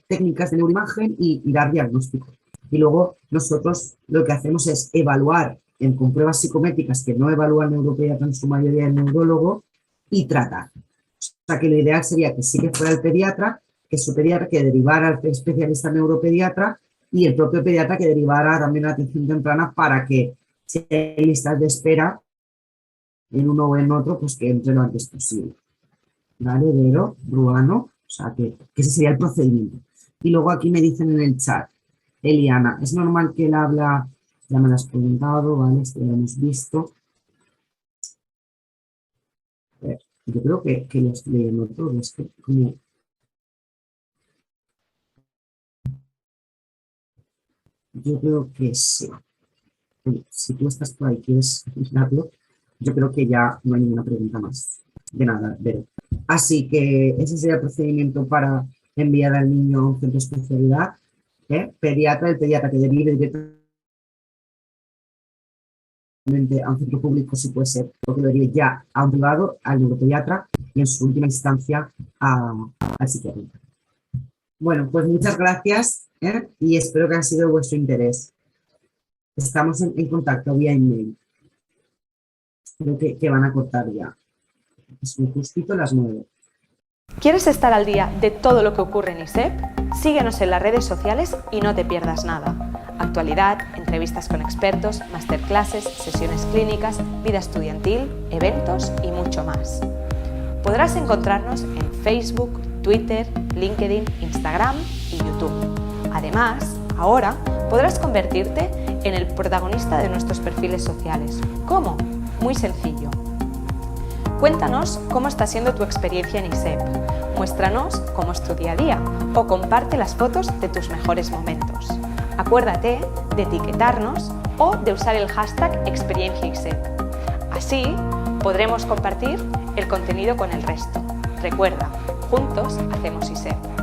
técnicas de neuroimagen y dar diagnóstico. Y luego nosotros lo que hacemos es evaluar con pruebas psicométricas que no evalúa el neuropediatra en su mayoría el neurólogo y tratar. O sea que lo ideal sería que sí que fuera el pediatra, que su pediatra que derivara al especialista neuropediatra y el propio pediatra que derivara también a la atención temprana para que si hay listas de espera en uno o en otro, pues que entre lo antes posible. ¿Vale? Vero, Ruano, o sea que ese sería el procedimiento. Y luego aquí me dicen en el chat, Eliana, ¿es normal que él habla? Ya me lo has preguntado, ¿vale? Esto ya lo hemos visto. A ver, yo creo que lo estoy leyendo todo, es que como... Yo creo que sí. Si tú estás por ahí, quieres mirarlo, yo creo que ya no hay ninguna pregunta más. De nada, Vero. Así que ese sería el procedimiento para enviar al niño a un centro de especialidad. Pediatra, el pediatra que derive directamente a un centro público, si puede ser, porque lo derive ya a un privado, al neuropediatra y en su última instancia al psiquiatra. Bueno, pues muchas gracias y espero que haya sido de vuestro interés. Estamos en contacto vía email. Creo que van a cortar ya. Es muy justito las 9. ¿Quieres estar al día de todo lo que ocurre en ISEP? Síguenos en las redes sociales y no te pierdas nada. Actualidad, entrevistas con expertos, masterclasses, sesiones clínicas, vida estudiantil, eventos y mucho más. Podrás encontrarnos en Facebook, Twitter, LinkedIn, Instagram y YouTube. Además, ahora podrás convertirte en el protagonista de nuestros perfiles sociales. ¿Cómo? Muy sencillo. Cuéntanos cómo está siendo tu experiencia en ISEP, muéstranos cómo es tu día a día o comparte las fotos de tus mejores momentos. Acuérdate de etiquetarnos o de usar el hashtag experienciaisep. Así podremos compartir el contenido con el resto. Recuerda, juntos hacemos ISEP.